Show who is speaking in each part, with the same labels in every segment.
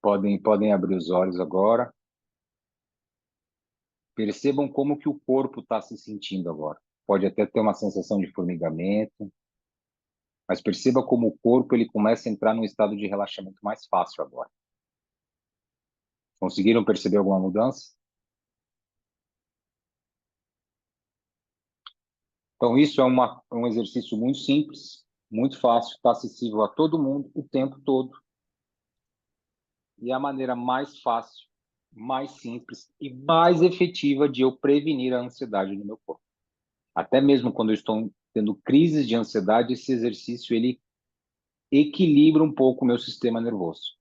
Speaker 1: Podem, podem abrir os olhos agora. Percebam como que o corpo está se sentindo agora. Pode até ter uma sensação de formigamento, mas perceba como o corpo ele começa a entrar num estado de relaxamento mais fácil agora. Conseguiram perceber alguma mudança? Então, isso é um exercício muito simples, muito fácil, está acessível a todo mundo o tempo todo. E é a maneira mais fácil, mais simples e mais efetiva de eu prevenir a ansiedade no meu corpo. Até mesmo quando eu estou tendo crises de ansiedade, esse exercício ele equilibra um pouco o meu sistema nervoso,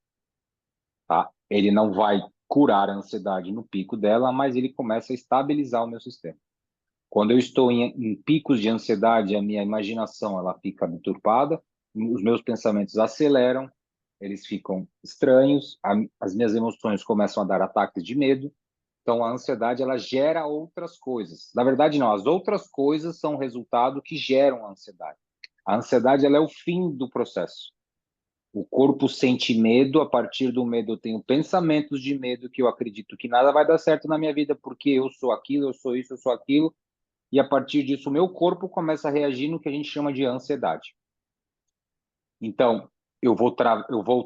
Speaker 1: tá? Ele não vai curar a ansiedade no pico dela, mas ele começa a estabilizar o meu sistema. Quando eu estou em picos de ansiedade, a minha imaginação ela fica deturpada, os meus pensamentos aceleram, eles ficam estranhos, as minhas emoções começam a dar ataques de medo. Então, a ansiedade ela gera outras coisas. Na verdade, não. As outras coisas são o resultado que geram a ansiedade. A ansiedade ela é o fim do processo. O corpo sente medo, a partir do medo eu tenho pensamentos de medo que eu acredito que nada vai dar certo na minha vida porque eu sou aquilo, eu sou isso, eu sou aquilo. E a partir disso, o meu corpo começa a reagir no que a gente chama de ansiedade. Então, eu vou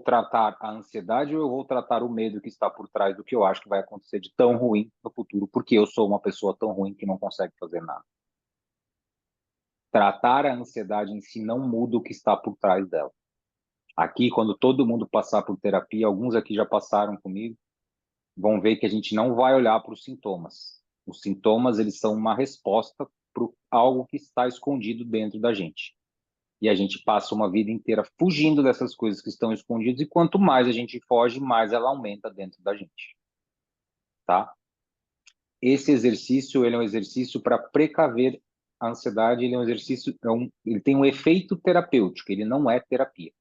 Speaker 1: tratar a ansiedade ou eu vou tratar o medo que está por trás do que eu acho que vai acontecer de tão ruim no futuro, porque eu sou uma pessoa tão ruim que não consegue fazer nada. Tratar a ansiedade em si não muda o que está por trás dela. Aqui, quando todo mundo passar por terapia, alguns aqui já passaram comigo, vão ver que a gente não vai olhar para os sintomas. Os sintomas, eles são uma resposta para algo que está escondido dentro da gente. E a gente passa uma vida inteira fugindo dessas coisas que estão escondidas, e quanto mais a gente foge, mais ela aumenta dentro da gente, tá? Esse exercício, ele é um exercício para precaver a ansiedade, ele é um exercício, ele tem um efeito terapêutico, ele não é terapia.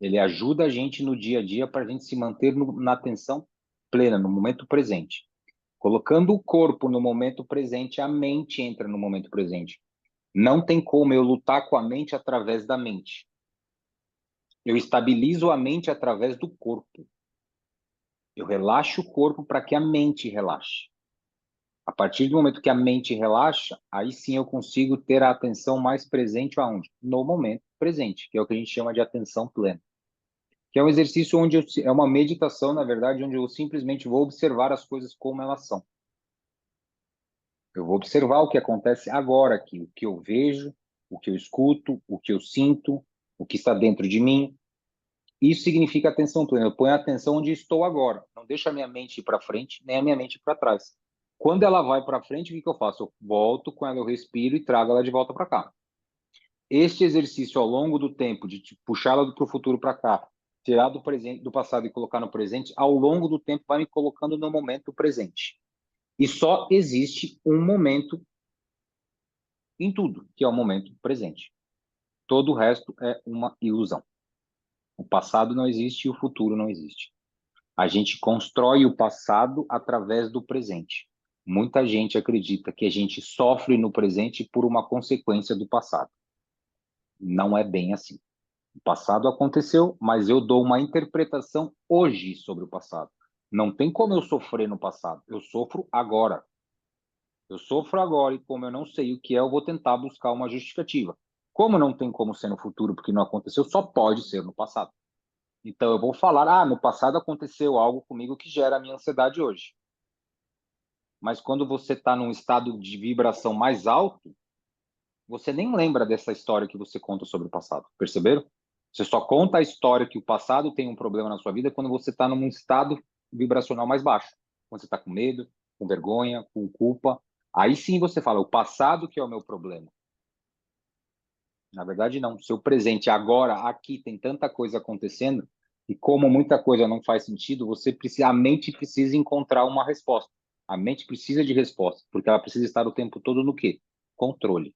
Speaker 1: Ele ajuda a gente no dia a dia para a gente se manter na atenção plena, no momento presente. Colocando o corpo no momento presente, a mente entra no momento presente. Não tem como eu lutar com a mente através da mente. Eu estabilizo a mente através do corpo. Eu relaxo o corpo para que a mente relaxe. A partir do momento que a mente relaxa, aí sim eu consigo ter a atenção mais presente aonde? No momento presente, que é o que a gente chama de atenção plena. Que é um exercício onde é uma meditação, na verdade, onde eu simplesmente vou observar as coisas como elas são. Eu vou observar o que acontece agora aqui, o que eu vejo, o que eu escuto, o que eu sinto, o que está dentro de mim. Isso significa atenção plena. Eu ponho a atenção onde estou agora. Não deixo a minha mente ir para frente, nem a minha mente ir para trás. Quando ela vai para frente, o que eu faço? Eu volto com ela, eu respiro e trago ela de volta para cá. Este exercício ao longo do tempo, de puxá-la para o futuro para cá, tirar do presente, do passado e colocar no presente, ao longo do tempo vai me colocando no momento presente. E só existe um momento em tudo, que é o momento presente. Todo o resto é uma ilusão. O passado não existe e o futuro não existe. A gente constrói o passado através do presente. Muita gente acredita que a gente sofre no presente por uma consequência do passado. Não é bem assim. O passado aconteceu, mas eu dou uma interpretação hoje sobre o passado. Não tem como eu sofrer no passado. Eu sofro agora. Eu sofro agora e como eu não sei o que é, eu vou tentar buscar uma justificativa. Como não tem como ser no futuro porque não aconteceu, só pode ser no passado. Então eu vou falar, no passado aconteceu algo comigo que gera a minha ansiedade hoje. Mas quando você está num estado de vibração mais alto, você nem lembra dessa história que você conta sobre o passado. Perceberam? Você só conta a história que o passado tem um problema na sua vida quando você está num estado vibracional mais baixo. Quando você está com medo, com vergonha, com culpa. Aí sim você fala, o passado que é o meu problema. Na verdade, não. Seu presente, agora, aqui, tem tanta coisa acontecendo, e como muita coisa não faz sentido, a mente precisa encontrar uma resposta. A mente precisa de resposta, porque ela precisa estar o tempo todo no quê? Controle.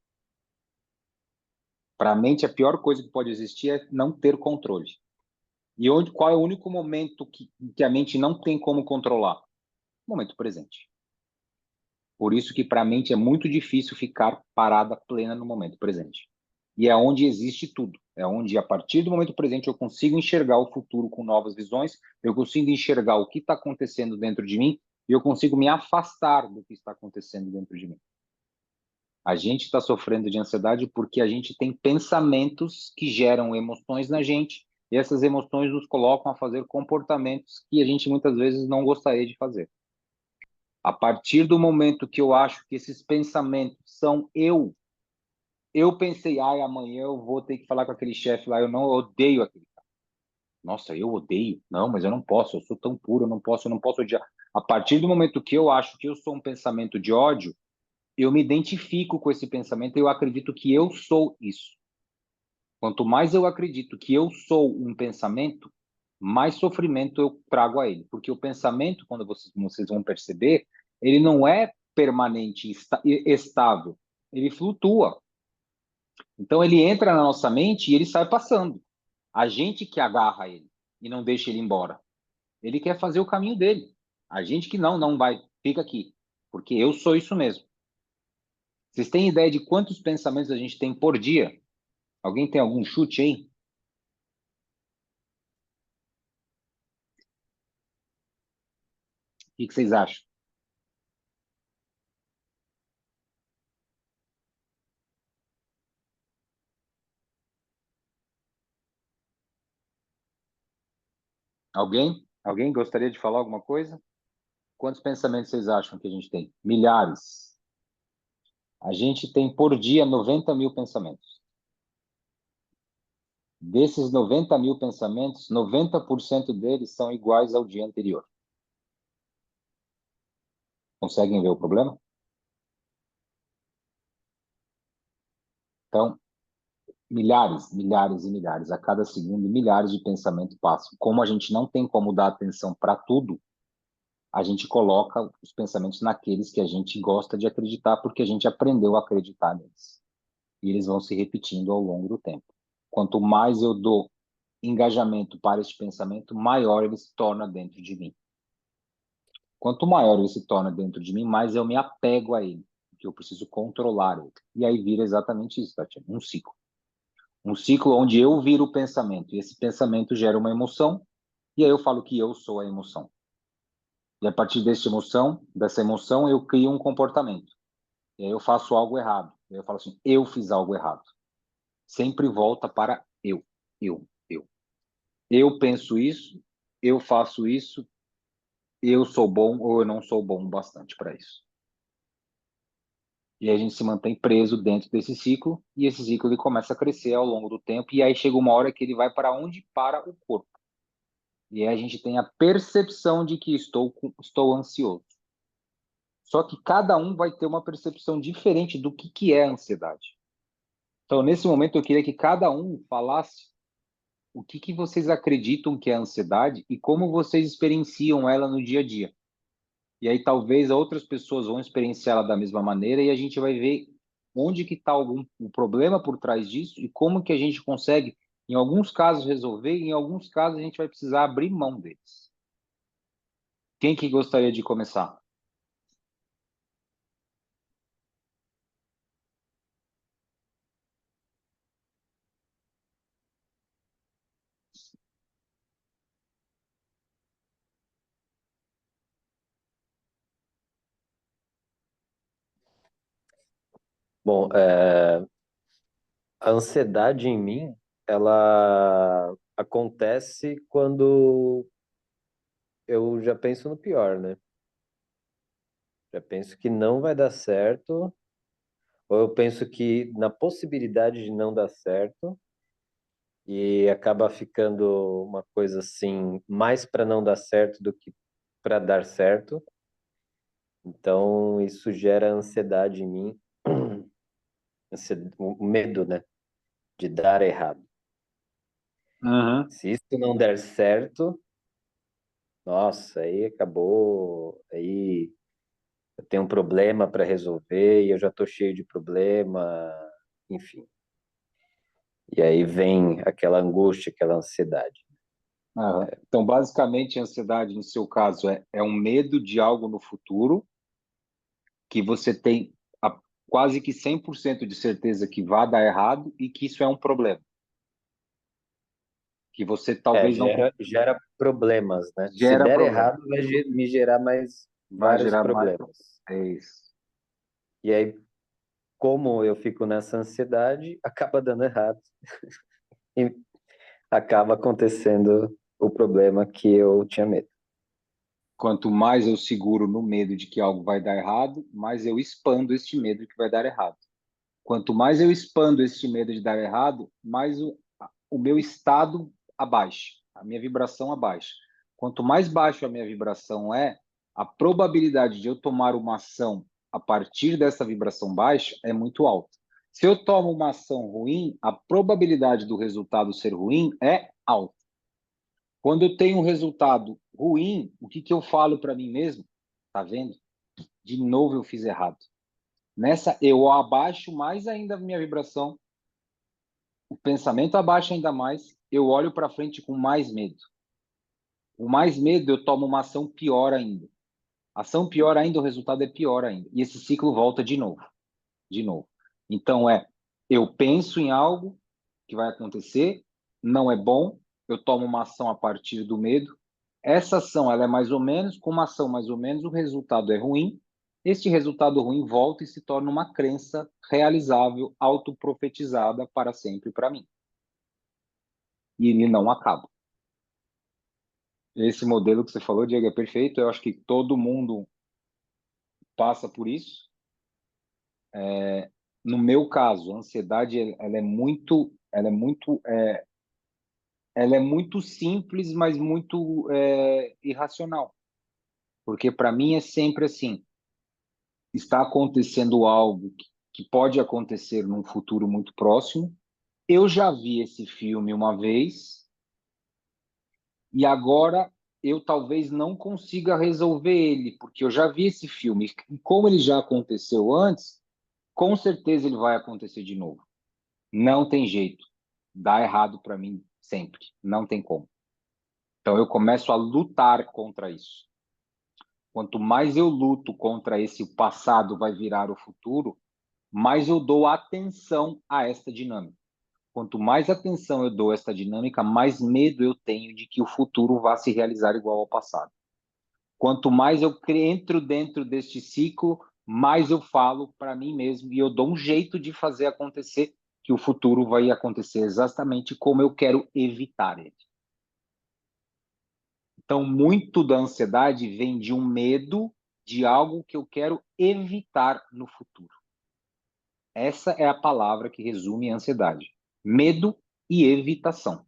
Speaker 1: Para a mente, a pior coisa que pode existir é não ter controle. E qual é o único momento que a mente não tem como controlar? O momento presente. Por isso que para a mente é muito difícil ficar parada plena no momento presente. E é onde existe tudo. É onde, a partir do momento presente, eu consigo enxergar o futuro com novas visões, eu consigo enxergar o que está acontecendo dentro de mim e eu consigo me afastar do que está acontecendo dentro de mim. A gente está sofrendo de ansiedade porque a gente tem pensamentos que geram emoções na gente e essas emoções nos colocam a fazer comportamentos que a gente muitas vezes não gostaria de fazer. A partir do momento que eu acho que esses pensamentos são eu pensei, ai, amanhã eu vou ter que falar com aquele chefe lá, eu não eu odeio aquele cara. Nossa, eu odeio? Não, mas eu não posso, eu sou tão puro, eu não posso odiar. A partir do momento que eu acho que eu sou um pensamento de ódio, eu me identifico com esse pensamento e eu acredito que eu sou isso. Quanto mais eu acredito que eu sou um pensamento, mais sofrimento eu trago a ele. Porque o pensamento, quando vocês vão perceber, ele não é permanente, estável. Ele flutua. Então ele entra na nossa mente e ele sai passando. A gente que agarra ele e não deixa ele embora. Ele quer fazer o caminho dele. A gente que não vai, fica aqui. Porque eu sou isso mesmo. Vocês têm ideia de quantos pensamentos a gente tem por dia? Alguém tem algum chute aí? O que vocês acham? Alguém? Alguém gostaria de falar alguma coisa? Quantos pensamentos vocês acham que a gente tem? Milhares. A gente tem por dia 90 mil pensamentos. Desses 90 mil pensamentos, 90% deles são iguais ao dia anterior. Conseguem ver o problema? Então, milhares, milhares e milhares. A cada segundo, milhares de pensamentos passam. Como a gente não tem como dar atenção para tudo, a gente coloca os pensamentos naqueles que a gente gosta de acreditar, porque a gente aprendeu a acreditar neles. E eles vão se repetindo ao longo do tempo. Quanto mais eu dou engajamento para este pensamento, maior ele se torna dentro de mim. Quanto maior ele se torna dentro de mim, mais eu me apego a ele, porque eu preciso controlar ele. E aí vira exatamente isso, Tatiana, um ciclo. Um ciclo onde eu viro o pensamento, e esse pensamento gera uma emoção, e aí eu falo que eu sou a emoção. E a partir dessa emoção, eu crio um comportamento. E aí eu faço algo errado. E aí eu falo assim, eu fiz algo errado. Sempre volta para eu. Eu penso isso, eu faço isso, eu sou bom ou eu não sou bom o bastante para isso. E aí a gente se mantém preso dentro desse ciclo, e esse ciclo ele começa a crescer ao longo do tempo, e aí chega uma hora que ele vai para onde? Para o corpo. E aí a gente tem a percepção de que estou ansioso. Só que cada um vai ter uma percepção diferente do que é a ansiedade. Então, nesse momento, eu queria que cada um falasse o que vocês acreditam que é a ansiedade e como vocês experienciam ela no dia a dia. E aí talvez outras pessoas vão experienciá-la da mesma maneira e a gente vai ver onde que está o problema por trás disso e como que a gente consegue, em alguns casos, resolver e em alguns casos a gente vai precisar abrir mão deles. Quem que gostaria de começar?
Speaker 2: Bom, a ansiedade em mim, ela acontece quando eu já penso no pior, né? Já penso que não vai dar certo, ou eu penso que na possibilidade de não dar certo, e acaba ficando uma coisa assim, mais para não dar certo do que para dar certo. Então, isso gera ansiedade em mim, o medo, né, de dar errado.
Speaker 1: Uhum.
Speaker 2: Se isso não der certo, nossa, aí acabou, aí eu tenho um problema para resolver e eu já estou cheio de problema, enfim. E aí vem aquela angústia, aquela ansiedade.
Speaker 1: Uhum. Então, basicamente, a ansiedade, no seu caso, é um medo de algo no futuro que você tem quase que 100% de certeza que vai dar errado e que isso é um problema. que você
Speaker 2: É,
Speaker 1: talvez não
Speaker 2: gera problemas, né? Se
Speaker 1: gera
Speaker 2: der
Speaker 1: problema,
Speaker 2: errado, vai me gerar mais
Speaker 1: vai
Speaker 2: vários
Speaker 1: gerar mais.
Speaker 2: problemas.
Speaker 1: É isso.
Speaker 2: E aí, como eu fico nessa ansiedade, acaba dando errado e acaba acontecendo o problema que eu tinha medo.
Speaker 1: Quanto mais eu seguro no medo de que algo vai dar errado, mais eu expando este medo de que vai dar errado. Quanto mais eu expando este medo de dar errado, mais o meu estado abaixa, a minha vibração abaixa. Quanto mais baixo a minha vibração é, a probabilidade de eu tomar uma ação a partir dessa vibração baixa é muito alta. Se eu tomo uma ação ruim, a probabilidade do resultado ser ruim é alta. Quando eu tenho um resultado ruim, o que eu falo para mim mesmo? Tá vendo? De novo eu fiz errado. Nessa, eu abaixo mais ainda a minha vibração, o pensamento abaixa ainda mais, eu olho para frente com mais medo. Com mais medo, eu tomo uma ação pior ainda. Ação pior ainda, o resultado é pior ainda. E esse ciclo volta de novo, de novo. Então eu penso em algo que vai acontecer, não é bom, eu tomo uma ação a partir do medo. Essa ação, ela é mais ou menos, com uma ação mais ou menos, o resultado é ruim. Este resultado ruim volta e se torna uma crença realizável, autoprofetizada para sempre para mim. E ele não acaba. Esse modelo que você falou, Diego, é perfeito. Eu acho que todo mundo passa por isso. No meu caso, a ansiedade, ela é muito simples, mas muito irracional. Porque para mim é sempre assim, está acontecendo algo que pode acontecer num futuro muito próximo. Eu já vi esse filme uma vez e agora eu talvez não consiga resolver ele, porque eu já vi esse filme. E como ele já aconteceu antes, com certeza ele vai acontecer de novo. Não tem jeito. Dá errado para mim sempre. Não tem como. Então eu começo a lutar contra isso. Quanto mais eu luto contra esse o passado vai virar o futuro, mais eu dou atenção a esta dinâmica. Quanto mais atenção eu dou a esta dinâmica, mais medo eu tenho de que o futuro vá se realizar igual ao passado. Quanto mais eu entro dentro deste ciclo, mais eu falo para mim mesmo e eu dou um jeito de fazer acontecer que o futuro vai acontecer exatamente como eu quero evitar ele. Então, muito da ansiedade vem de um medo de algo que eu quero evitar no futuro. Essa é a palavra que resume a ansiedade: medo e evitação.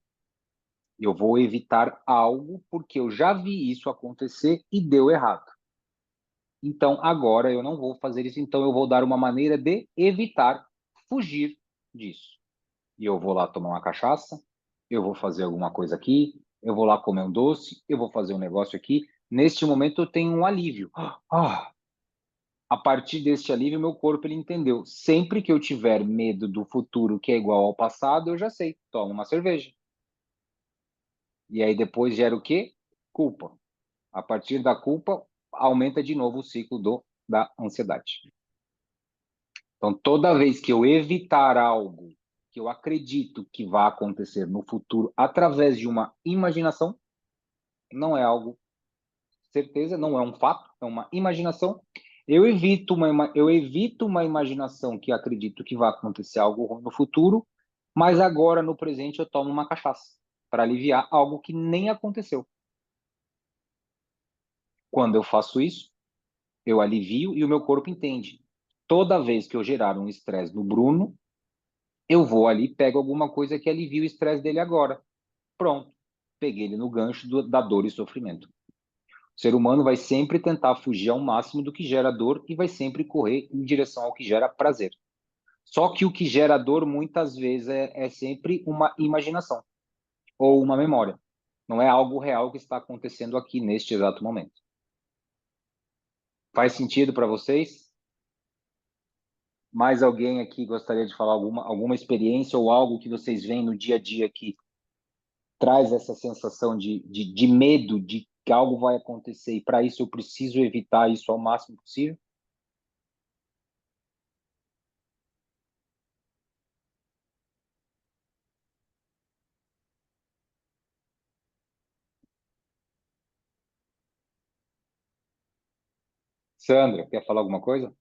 Speaker 1: Eu vou evitar algo porque eu já vi isso acontecer e deu errado. Então, agora eu não vou fazer isso, então eu vou dar uma maneira de evitar, fugir disso. E eu vou lá tomar uma cachaça, eu vou fazer alguma coisa aqui, eu vou lá comer um doce, eu vou fazer um negócio aqui. Neste momento eu tenho um alívio. A partir deste alívio, meu corpo ele entendeu. Sempre que eu tiver medo do futuro que é igual ao passado, eu já sei. Tomo uma cerveja. E aí depois gera o quê? Culpa. A partir da culpa, aumenta de novo o ciclo da ansiedade. Então, toda vez que eu evitar algo que eu acredito que vai acontecer no futuro através de uma imaginação, não é algo certeza, não é um fato, é uma imaginação. Eu evito uma imaginação que acredito que vai acontecer algo ruim no futuro, mas agora no presente eu tomo uma cachaça para aliviar algo que nem aconteceu. Quando eu faço isso, eu alivio e o meu corpo entende. Toda vez que eu gerar um estresse no Bruno, eu vou ali, pego alguma coisa que alivia o estresse dele agora. Pronto. Peguei ele no gancho da dor e sofrimento. O ser humano vai sempre tentar fugir ao máximo do que gera dor e vai sempre correr em direção ao que gera prazer. Só que o que gera dor, muitas vezes, é sempre uma imaginação ou uma memória. Não é algo real que está acontecendo aqui neste exato momento. Faz sentido para vocês? Mais alguém aqui gostaria de falar alguma experiência ou algo que vocês veem no dia a dia que traz essa sensação de medo de que algo vai acontecer e para isso eu preciso evitar isso ao máximo possível? Sandra, quer falar alguma coisa?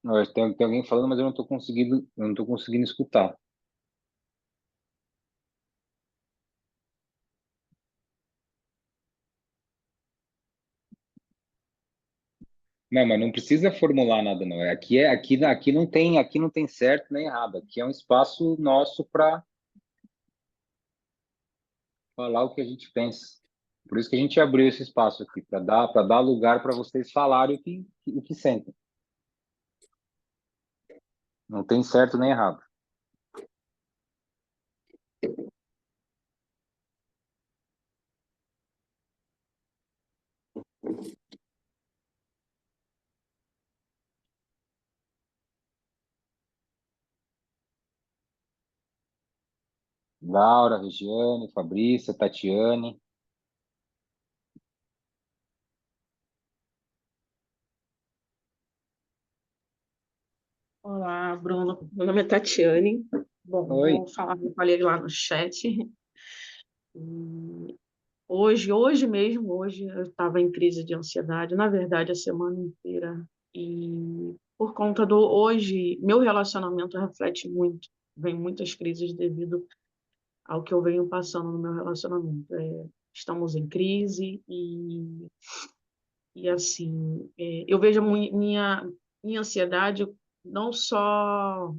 Speaker 1: Não, tem alguém falando, mas eu não estou conseguindo escutar. Não, mas não precisa formular nada, não. Aqui não tem certo nem errado. Aqui é um espaço nosso para falar o que a gente pensa. Por isso que a gente abriu esse espaço aqui, para dar lugar para vocês falarem o que sentem. Não tem certo nem errado. Laura, Regiane, Fabrícia, Tatiane.
Speaker 3: Olá, Bruno. Meu nome é Tatiane. Bom,
Speaker 1: Oi.
Speaker 3: vou falar, eu falei lá no chat. E hoje eu estava em crise de ansiedade, na verdade, a semana inteira. E por conta do hoje, meu relacionamento reflete muito, vem muitas crises devido ao que eu venho passando no meu relacionamento. Estamos em crise e assim, eu vejo minha ansiedade não só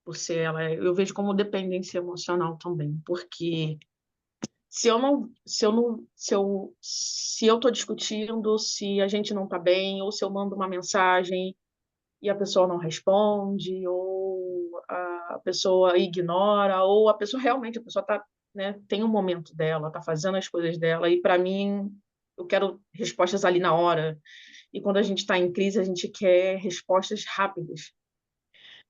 Speaker 3: por ser ela, eu vejo como dependência emocional também, porque se eu tô discutindo, se a gente não tá bem, ou se eu mando uma mensagem e a pessoa não responde, ou a pessoa ignora, ou a pessoa realmente, a pessoa tá, né, tem um momento dela, tá fazendo as coisas dela, e para mim, eu quero respostas ali na hora. E quando a gente está em crise, a gente quer respostas rápidas.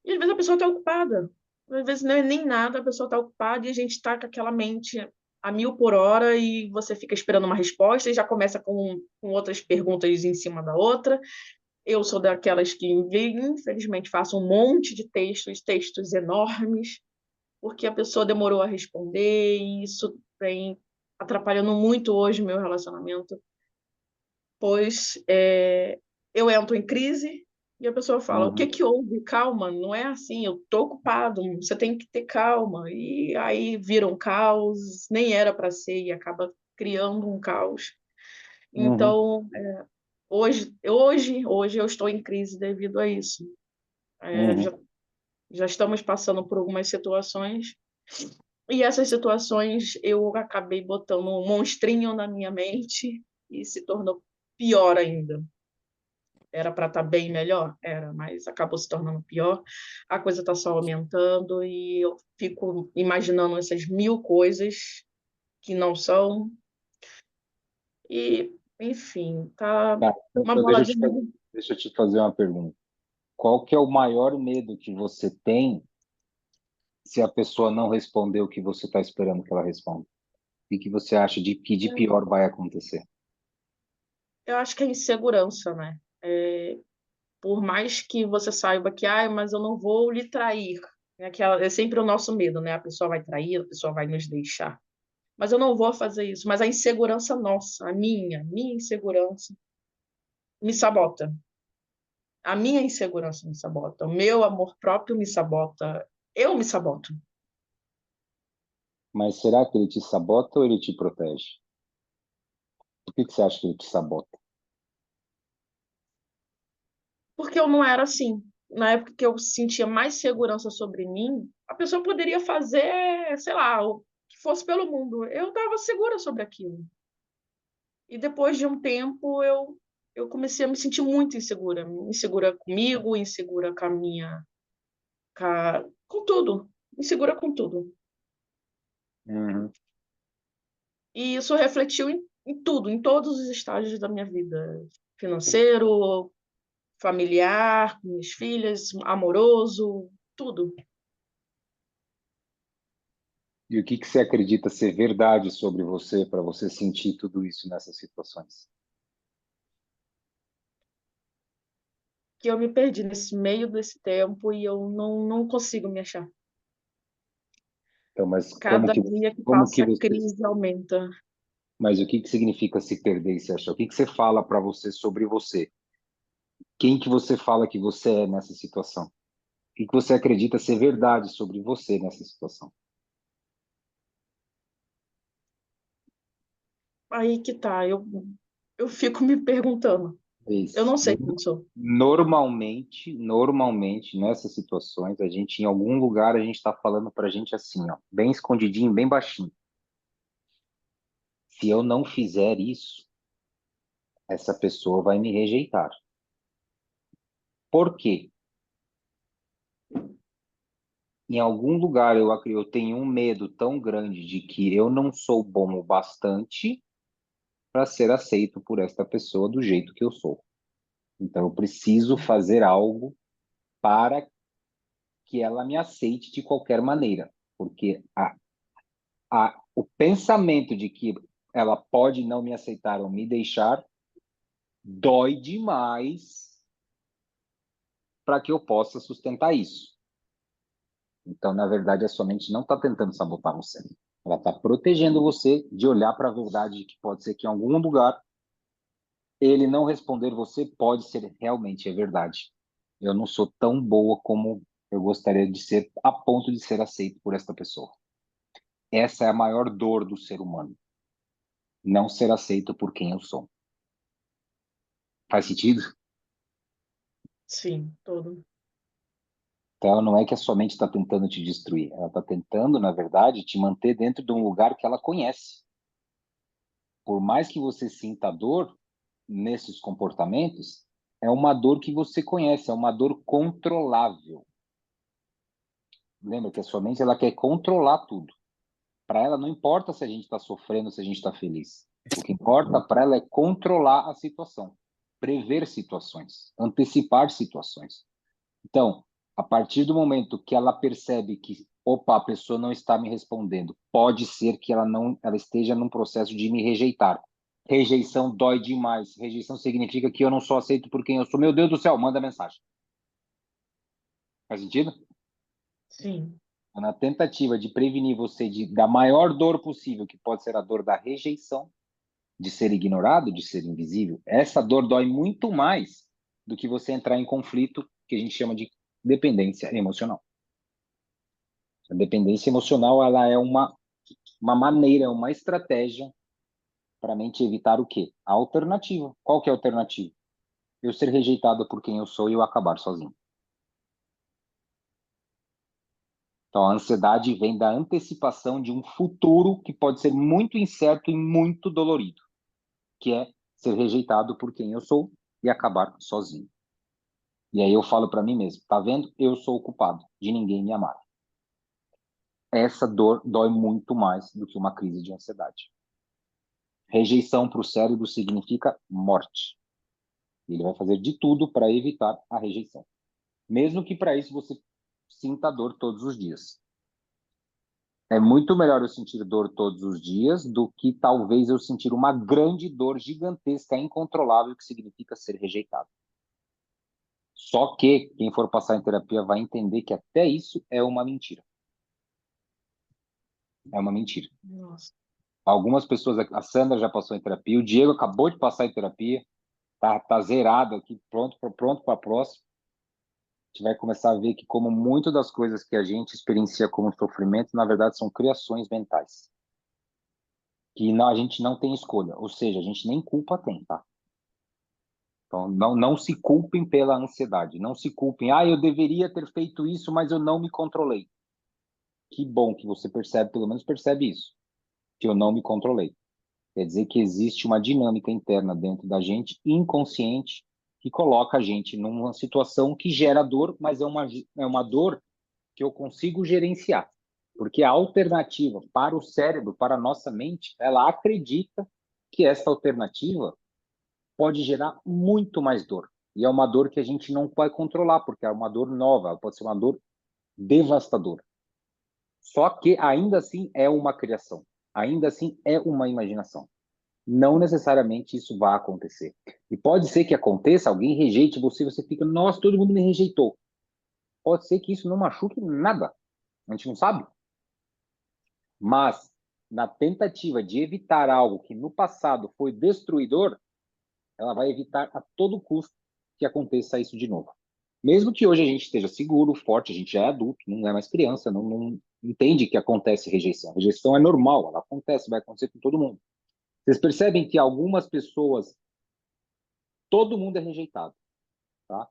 Speaker 3: E às vezes a pessoa está ocupada. Às vezes não é nem nada, a pessoa está ocupada e a gente está com aquela mente a 1.000 por hora e você fica esperando uma resposta e já começa com outras perguntas em cima da outra. Eu sou daquelas que, infelizmente, faço um monte de textos, textos enormes, porque a pessoa demorou a responder e isso vem atrapalhando muito hoje o meu relacionamento, pois eu entro em crise e a pessoa fala: o que
Speaker 1: Uhum,
Speaker 3: que houve? Calma, não é assim, eu tô ocupado, você tem que ter calma. E aí vira um caos, nem era para ser e acaba criando um caos.
Speaker 1: uhum,
Speaker 3: Então, hoje eu estou em crise devido a isso. É,
Speaker 1: uhum,
Speaker 3: já estamos passando por algumas situações e essas situações eu acabei botando um monstrinho na minha mente e se tornou pior ainda. Era para estar bem melhor? Era, mas acabou se tornando pior. A coisa está só aumentando e eu fico imaginando essas 1.000 coisas que não são. E, enfim, tá
Speaker 1: Tá,
Speaker 3: uma
Speaker 1: então
Speaker 3: bola de neve.
Speaker 1: deixa eu te fazer uma pergunta. Qual que é o maior medo que você tem se a pessoa não responder o que você está esperando que ela responda? O que você acha de que de pior vai acontecer?
Speaker 3: Eu acho que é insegurança, né? Por mais que você saiba que, mas eu não vou lhe trair. É sempre o nosso medo, né? A pessoa vai trair, a pessoa vai nos deixar. Mas eu não vou fazer isso. Mas a insegurança nossa, minha insegurança, me sabota. A minha insegurança me sabota, o meu amor próprio me sabota, eu me saboto.
Speaker 1: Mas será que ele te sabota ou ele te protege? Por que você acha que ele te sabota?
Speaker 3: Porque eu não era assim. Na época que eu sentia mais segurança sobre mim, a pessoa poderia fazer, sei lá, o que fosse pelo mundo. Eu estava segura sobre aquilo. E depois de um tempo, eu comecei a me sentir muito insegura. Insegura comigo, insegura com a minha. Com tudo. Insegura com tudo.
Speaker 1: Uhum,
Speaker 3: E isso refletiu em tudo, em todos os estágios da minha vida. Financeiro, familiar, com minhas filhas, amoroso, tudo.
Speaker 1: E o que você acredita ser verdade sobre você para você sentir tudo isso nessas situações?
Speaker 3: Que eu me perdi nesse meio desse tempo e eu não consigo me achar.
Speaker 1: Então, mas
Speaker 3: Cada dia que
Speaker 1: como que
Speaker 3: passa, a
Speaker 1: você,
Speaker 3: crise aumenta.
Speaker 1: mas o que significa se perder e se achar? O que você fala para você sobre você? Quem que você fala que você é nessa situação? O que você acredita ser verdade sobre você nessa situação?
Speaker 3: Aí que tá, eu fico me perguntando.
Speaker 1: É
Speaker 3: Eu
Speaker 1: isso.
Speaker 3: não sei quem eu sou.
Speaker 1: Normalmente, nessas situações, a gente, em algum lugar, a gente está falando para a gente assim, ó, bem escondidinho, bem baixinho. Se eu não fizer isso, essa pessoa vai me rejeitar. Por quê? Em algum lugar eu tenho um medo tão grande de que eu não sou bom o bastante para ser aceito por esta pessoa do jeito que eu sou. Então eu preciso fazer algo para que ela me aceite de qualquer maneira, porque o pensamento de que ela pode não me aceitar ou me deixar dói demais para que eu possa sustentar isso. Então, na verdade, a sua mente não está tentando sabotar você. Ela está protegendo você de olhar para a verdade que pode ser que em algum lugar ele não responder você pode ser realmente é verdade. Eu não sou tão boa como eu gostaria de ser a ponto de ser aceito por esta pessoa. Essa é a maior dor do ser humano. Não ser aceito por quem eu sou. Faz sentido?
Speaker 3: Sim, todo.
Speaker 1: Então, não é que a sua mente está tentando te destruir. Ela está tentando, na verdade, te manter dentro de um lugar que ela conhece. Por mais que você sinta dor nesses comportamentos, é uma dor que você conhece, é uma dor controlável. Lembra que a sua mente ela quer controlar tudo. Para ela não importa se a gente está sofrendo, se a gente está feliz. O que importa para ela é controlar a situação, prever situações, antecipar situações. Então, a partir do momento que ela percebe que, opa, a pessoa não está me respondendo, pode ser que ela esteja num processo de me rejeitar. Rejeição dói demais. Rejeição significa que eu não sou aceito por quem eu sou. Meu Deus do céu, manda mensagem. Faz sentido?
Speaker 3: Sim,
Speaker 1: Na tentativa de prevenir você da maior dor possível, que pode ser a dor da rejeição, de ser ignorado, de ser invisível, essa dor dói muito mais do que você entrar em conflito, que a gente chama de dependência emocional. A dependência emocional, ela é uma maneira, uma estratégia para a mente evitar o quê? A alternativa. Qual que é a alternativa? Eu ser rejeitado por quem eu sou e eu acabar sozinho. Então, a ansiedade vem da antecipação de um futuro que pode ser muito incerto e muito dolorido, que é ser rejeitado por quem eu sou e acabar sozinho. E aí eu falo para mim mesmo, tá vendo? Eu sou o culpado de ninguém me amar. Essa dor dói muito mais do que uma crise de ansiedade. Rejeição para o cérebro significa morte. Ele vai fazer de tudo para evitar a rejeição. Mesmo que para isso você sinta dor todos os dias. É muito melhor eu sentir dor todos os dias do que talvez eu sentir uma grande dor gigantesca, incontrolável, que significa ser rejeitado. Só que quem for passar em terapia vai entender que até isso é uma mentira. É uma mentira.
Speaker 3: nossa.
Speaker 1: Algumas pessoas, a Sandra já passou em terapia, o Diego acabou de passar em terapia, tá zerado aqui, pronto para a próxima. A gente vai começar a ver que como muito das coisas que a gente experiencia como sofrimento, na verdade são criações mentais. Que a gente não tem escolha, ou seja, a gente nem culpa tem, tá? Então, não se culpem pela ansiedade, não se culpem. Ah, eu deveria ter feito isso, mas eu não me controlei. Que bom que você percebe, pelo menos percebe isso, que eu não me controlei. Quer dizer que existe uma dinâmica interna dentro da gente, inconsciente, que coloca a gente numa situação que gera dor, mas é uma dor que eu consigo gerenciar. Porque a alternativa para o cérebro, para a nossa mente, ela acredita que essa alternativa pode gerar muito mais dor. E é uma dor que a gente não vai controlar, porque é uma dor nova, pode ser uma dor devastadora. Só que ainda assim é uma criação, ainda assim é uma imaginação. Não necessariamente isso vai acontecer. E pode ser que aconteça, alguém rejeite você, você fica, nossa, todo mundo me rejeitou. Pode ser que isso não machuque nada, a gente não sabe. Mas, na tentativa de evitar algo que no passado foi destruidor, ela vai evitar a todo custo que aconteça isso de novo. Mesmo que hoje a gente esteja seguro, forte, a gente já é adulto, não é mais criança, não entende que acontece rejeição. Rejeição é normal, ela acontece, vai acontecer com todo mundo. Vocês percebem que algumas pessoas, todo mundo é rejeitado, tá?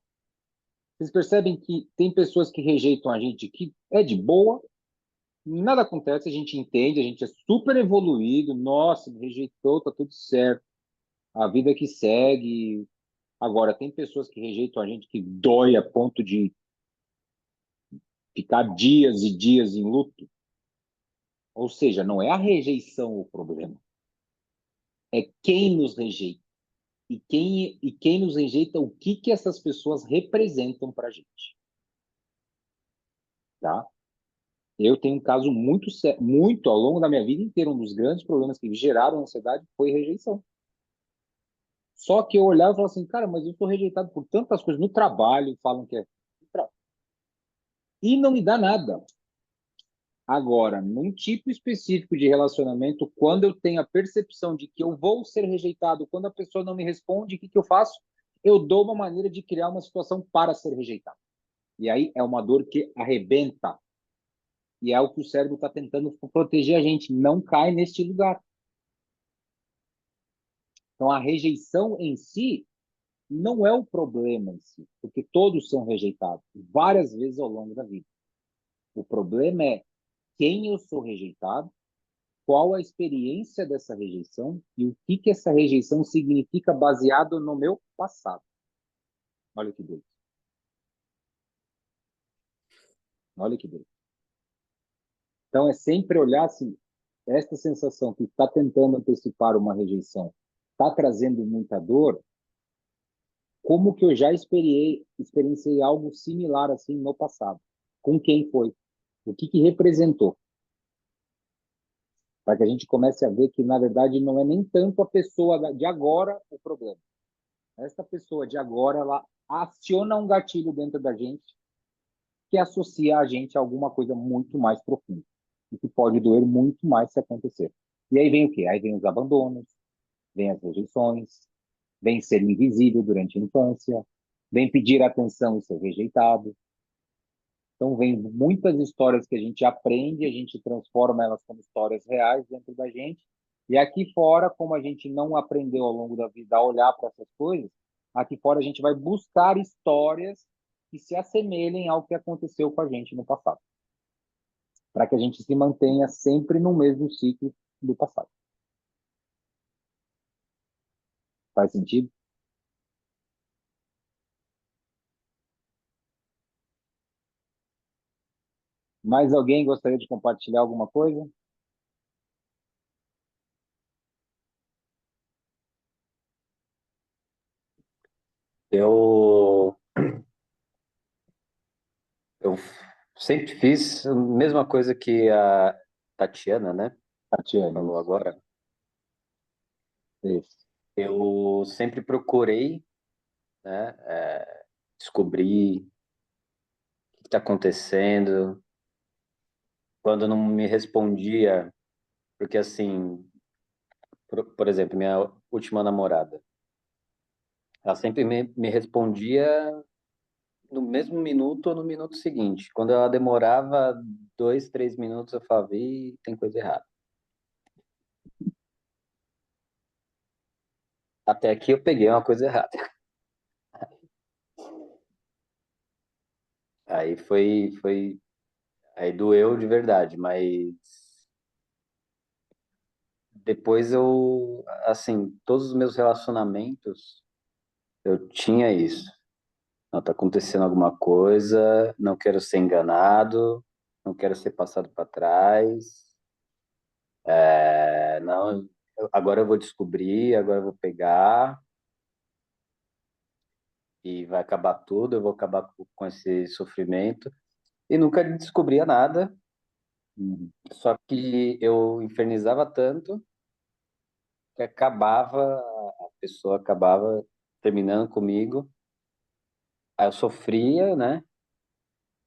Speaker 1: Vocês percebem que tem pessoas que rejeitam a gente que é de boa, nada acontece, a gente entende, a gente é super evoluído, nossa, me rejeitou, tá tudo certo. A vida que segue. Agora, tem pessoas que rejeitam a gente que dói a ponto de ficar dias e dias em luto. Ou seja, não é a rejeição o problema, é quem nos rejeita. E quem nos rejeita, o que, que essas pessoas representam para a gente. Tá? Eu tenho um caso muito ao longo da minha vida inteira, um dos grandes problemas que geraram ansiedade foi rejeição. Só que eu olhava e falava assim, cara, mas eu sou rejeitado por tantas coisas no trabalho, falam que é. E não me dá nada. Agora, num tipo específico de relacionamento, quando eu tenho a percepção de que eu vou ser rejeitado, quando a pessoa não me responde, o que, que eu faço? Eu dou uma maneira de criar uma situação para ser rejeitado. E aí é uma dor que arrebenta. E é o que o cérebro está tentando proteger a gente. Não cai neste lugar. Então, a rejeição em si não é o problema em si, porque todos são rejeitados várias vezes ao longo da vida. O problema é quem eu sou rejeitado, qual a experiência dessa rejeição e o que, que essa rejeição significa baseado no meu passado. Olha que doido. Olha que doido. Então, é sempre olhar assim, esta sensação que está tentando antecipar uma rejeição, está trazendo muita dor, como que eu já experienciei algo similar assim no passado? Com quem foi? O que, que representou? Para que a gente comece a ver que, na verdade, não é nem tanto a pessoa de agora o problema. Essa pessoa de agora, ela aciona um gatilho dentro da gente que associa a gente a alguma coisa muito mais profunda e que pode doer muito mais se acontecer. E aí vem o quê? Aí vem os abandonos, vem as rejeições, vem ser invisível durante a infância, vem pedir atenção e ser rejeitado. Então, vem muitas histórias que a gente aprende, a gente transforma elas como histórias reais dentro da gente. E aqui fora, como a gente não aprendeu ao longo da vida a olhar para essas coisas, aqui fora a gente vai buscar histórias que se assemelhem ao que aconteceu com a gente no passado, para que a gente se mantenha sempre no mesmo ciclo do passado. Faz sentido? Mais alguém gostaria de compartilhar alguma coisa?
Speaker 2: Eu, eu sempre fiz a mesma coisa que a Tatiana, né,
Speaker 1: Tatiane,
Speaker 2: falou agora.
Speaker 1: isso.
Speaker 2: Eu sempre procurei, né, descobrir o que está acontecendo. Quando não me respondia, porque assim, por exemplo, minha última namorada, ela sempre me respondia no mesmo minuto ou no minuto seguinte. Quando ela demorava 2, 3 minutos, eu falava, ih, tem coisa errada. Até aqui eu peguei uma coisa errada. Aí doeu de verdade, mas depois assim, todos os meus relacionamentos, eu tinha isso. Não, tá acontecendo alguma coisa, não quero ser enganado, não quero ser passado para trás. Não, agora eu vou descobrir, agora eu vou pegar e vai acabar tudo, eu vou acabar com esse sofrimento. E nunca descobria nada,
Speaker 1: Uhum.
Speaker 2: Só que eu infernizava tanto que a pessoa acabava terminando comigo. Aí eu sofria, né?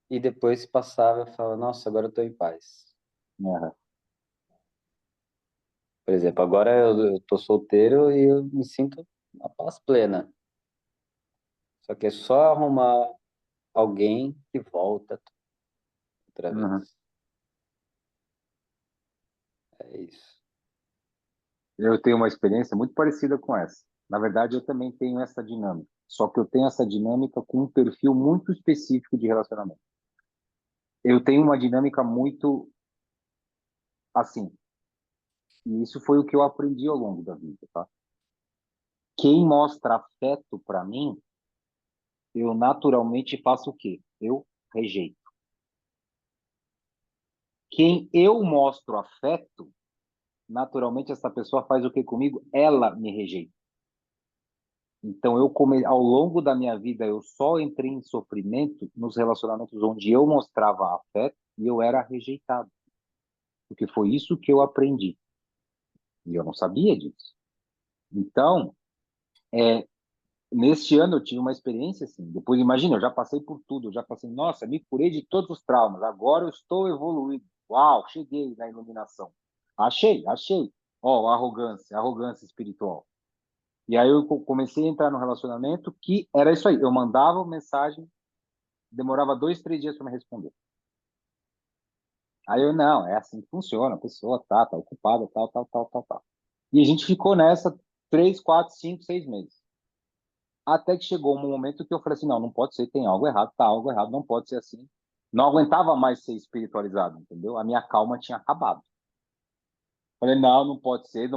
Speaker 2: E depois passava e falava, nossa, agora eu tô em paz.
Speaker 1: Aham.
Speaker 2: Por exemplo, agora eu tô solteiro e eu me sinto na paz plena. Só que é só arrumar alguém que volta outra
Speaker 1: Uhum.
Speaker 2: vez. É isso.
Speaker 1: Eu tenho uma experiência muito parecida com essa. Na verdade, eu também tenho essa dinâmica. Só que eu tenho essa dinâmica com um perfil muito específico de relacionamento. Eu tenho uma dinâmica muito assim, e isso foi o que eu aprendi ao longo da vida, tá? Quem mostra afeto para mim, eu naturalmente faço o quê? Eu rejeito. Quem eu mostro afeto, naturalmente essa pessoa faz o que comigo? Ela me rejeita. Então ao longo da minha vida eu só entrei em sofrimento nos relacionamentos onde eu mostrava afeto e eu era rejeitado, porque foi isso que eu aprendi e eu não sabia disso. Então, neste ano eu tive uma experiência assim. Depois, imagina, eu já passei por tudo, eu já passei, nossa, me curei de todos os traumas, agora eu estou evoluído. Uau, cheguei na iluminação. Achei. Ó, arrogância espiritual. E aí eu comecei a entrar no relacionamento que era isso aí. Eu mandava mensagem, demorava 2, 3 dias para me responder. Aí eu, não, é assim que funciona, a pessoa tá ocupada, tal. E a gente ficou nessa 3, 4, 5, 6 meses. Até que chegou um momento que eu falei assim, não, não pode ser, tem algo errado, tá algo errado, não pode ser assim. Não aguentava mais ser espiritualizado, entendeu? A minha calma tinha acabado. Falei, não, não pode ser,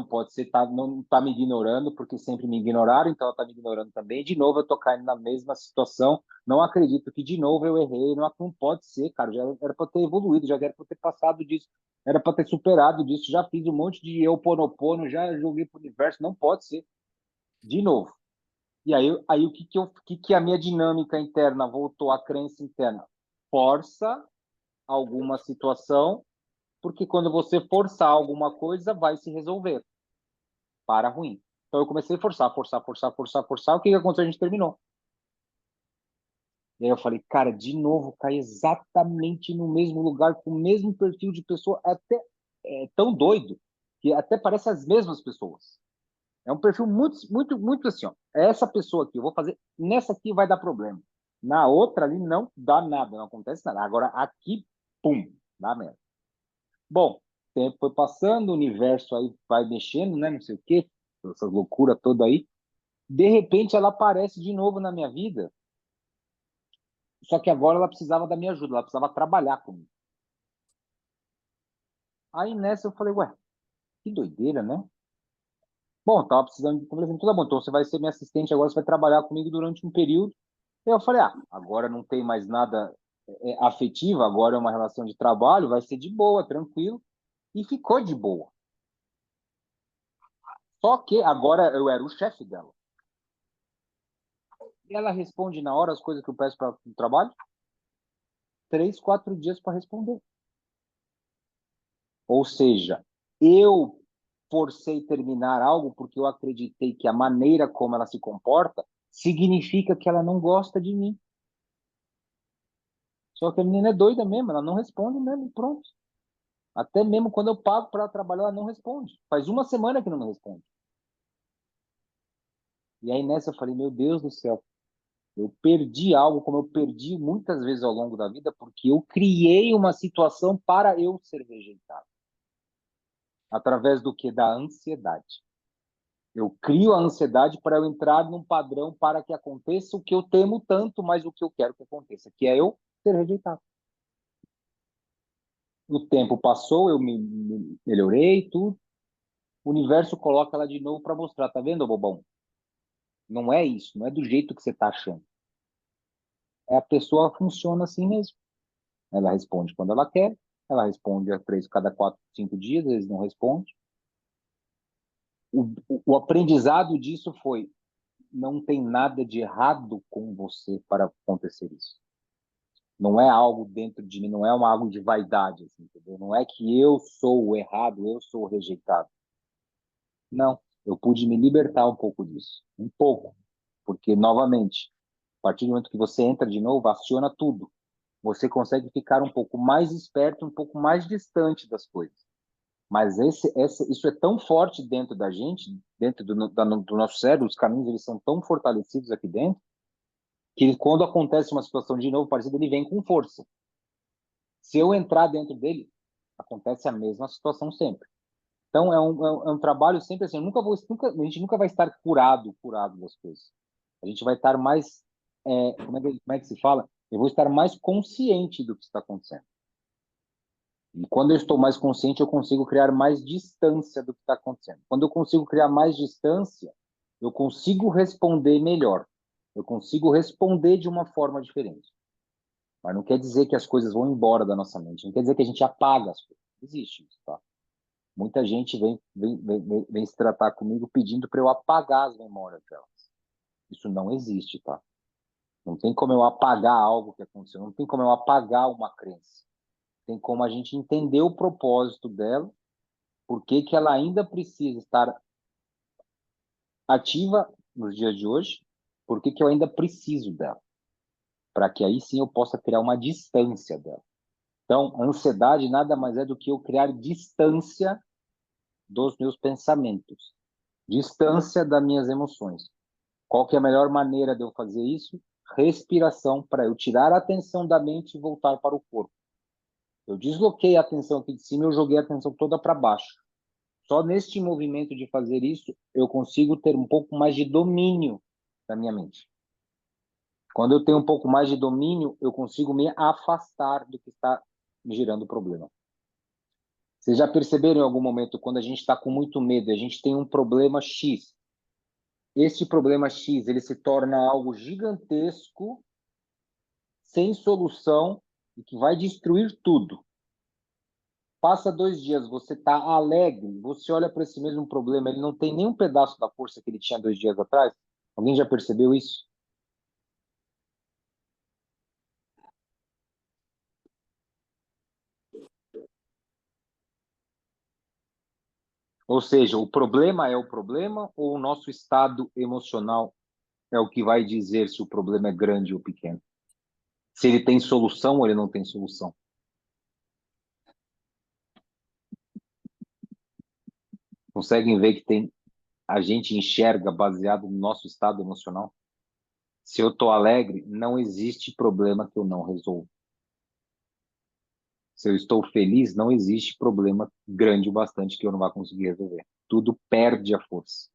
Speaker 1: tá, não tá me ignorando, porque sempre me ignoraram, então ela tá me ignorando também. De novo eu tô caindo na mesma situação. Não acredito que de novo eu errei. Não, não pode ser, cara. Já era para ter evoluído, já era para ter passado disso, era para ter superado disso. Já fiz um monte de eu ponopono, já joguei pro universo. Não pode ser. De novo. E aí o que a minha dinâmica interna voltou, a crença interna? Força alguma situação, porque quando você forçar alguma coisa, vai se resolver. Para ruim. Então eu comecei a forçar. O que que aconteceu? A gente terminou. E aí eu falei, cara, de novo, cai exatamente no mesmo lugar, com o mesmo perfil de pessoa, até tão doido, que até parece as mesmas pessoas. É um perfil muito assim, ó. É essa pessoa aqui, eu vou fazer, nessa aqui vai dar problema. Na outra ali não dá nada, não acontece nada. Agora aqui, pum, dá merda. Bom, o tempo foi passando, o universo aí vai mexendo, né? Não sei o quê, essa loucura toda aí. De repente ela aparece de novo na minha vida, só que agora ela precisava da minha ajuda, ela precisava trabalhar comigo. Aí nessa eu falei, ué, que doideira, né? Bom, tava precisando de conversa, tudo bom, então você vai ser minha assistente agora, você vai trabalhar comigo durante um período. E eu falei, agora não tem mais nada afetivo, agora é uma relação de trabalho, vai ser de boa, tranquilo. E ficou de boa. Só que agora eu era o chefe dela. E ela responde na hora as coisas que eu peço para o trabalho, 3, 4 dias para responder. Ou seja, eu forcei terminar algo porque eu acreditei que a maneira como ela se comporta significa que ela não gosta de mim. Só que a menina é doida mesmo, ela não responde mesmo, pronto. Até mesmo quando eu pago para ela trabalhar, ela não responde. Faz uma semana que não me responde. E aí nessa eu falei, meu Deus do céu, eu perdi algo como eu perdi muitas vezes ao longo da vida porque eu criei uma situação para eu ser rejeitado. Através do que? Da ansiedade. Eu crio a ansiedade para eu entrar num padrão para que aconteça o que eu temo tanto, mas o que eu quero que aconteça, que é eu ser rejeitado. O tempo passou, eu me melhorei, tudo. O universo coloca ela de novo para mostrar, tá vendo, bobão? Não é isso, não é do jeito que você está achando. A pessoa funciona assim mesmo. Ela responde quando ela quer, ela responde a 3, cada 4, 5 dias, às vezes não responde. O aprendizado disso foi: não tem nada de errado com você para acontecer isso. Não é algo dentro de mim, não é algo de vaidade, assim, entendeu? Não é que eu sou o errado, eu sou o rejeitado. Não, eu pude me libertar um pouco disso. Um pouco. Porque, novamente, a partir do momento que você entra de novo, aciona tudo. Você consegue ficar um pouco mais esperto, um pouco mais distante das coisas. Mas isso é tão forte dentro da gente, dentro do nosso cérebro, os caminhos eles são tão fortalecidos aqui dentro, que quando acontece uma situação de novo parecida, ele vem com força. Se eu entrar dentro dele, acontece a mesma situação sempre. Então, é um trabalho sempre assim. A gente nunca vai estar curado das coisas. A gente vai estar mais, como é que se fala? Eu vou estar mais consciente do que está acontecendo. E quando eu estou mais consciente, eu consigo criar mais distância do que está acontecendo. Quando eu consigo criar mais distância, eu consigo responder melhor. Eu consigo responder de uma forma diferente. Mas não quer dizer que as coisas vão embora da nossa mente. Não quer dizer que a gente apaga as coisas. Não existe isso, tá? Muita gente vem se tratar comigo pedindo para eu apagar as memórias delas. Isso não existe, tá? Não tem como eu apagar algo que aconteceu. Não tem como eu apagar uma crença. Tem como a gente entender o propósito dela, por que que ela ainda precisa estar ativa nos dias de hoje, por que que eu ainda preciso dela, para que aí sim eu possa criar uma distância dela. Então, a ansiedade nada mais é do que eu criar distância dos meus pensamentos, distância das minhas emoções. Qual que é a melhor maneira de eu fazer isso? Respiração, para eu tirar a atenção da mente e voltar para o corpo. Eu desloquei a atenção aqui de cima e eu joguei a atenção toda para baixo. Só neste movimento de fazer isso, eu consigo ter um pouco mais de domínio da minha mente. Quando eu tenho um pouco mais de domínio, eu consigo me afastar do que está me gerando problema. Vocês já perceberam em algum momento, quando a gente está com muito medo, a gente tem um problema X. Este problema X, ele se torna algo gigantesco, sem solução, e que vai destruir tudo. Passa 2 dias, você está alegre, você olha para esse mesmo problema, ele não tem nenhum pedaço da força que ele tinha 2 dias atrás. Alguém já percebeu isso? Ou seja, o problema é o problema ou o nosso estado emocional é o que vai dizer se o problema é grande ou pequeno? Se ele tem solução ou ele não tem solução? Conseguem ver que a gente enxerga baseado no nosso estado emocional? Se eu estou alegre, não existe problema que eu não resolvo. Se eu estou feliz, não existe problema grande o bastante que eu não vá conseguir resolver. Tudo perde a força.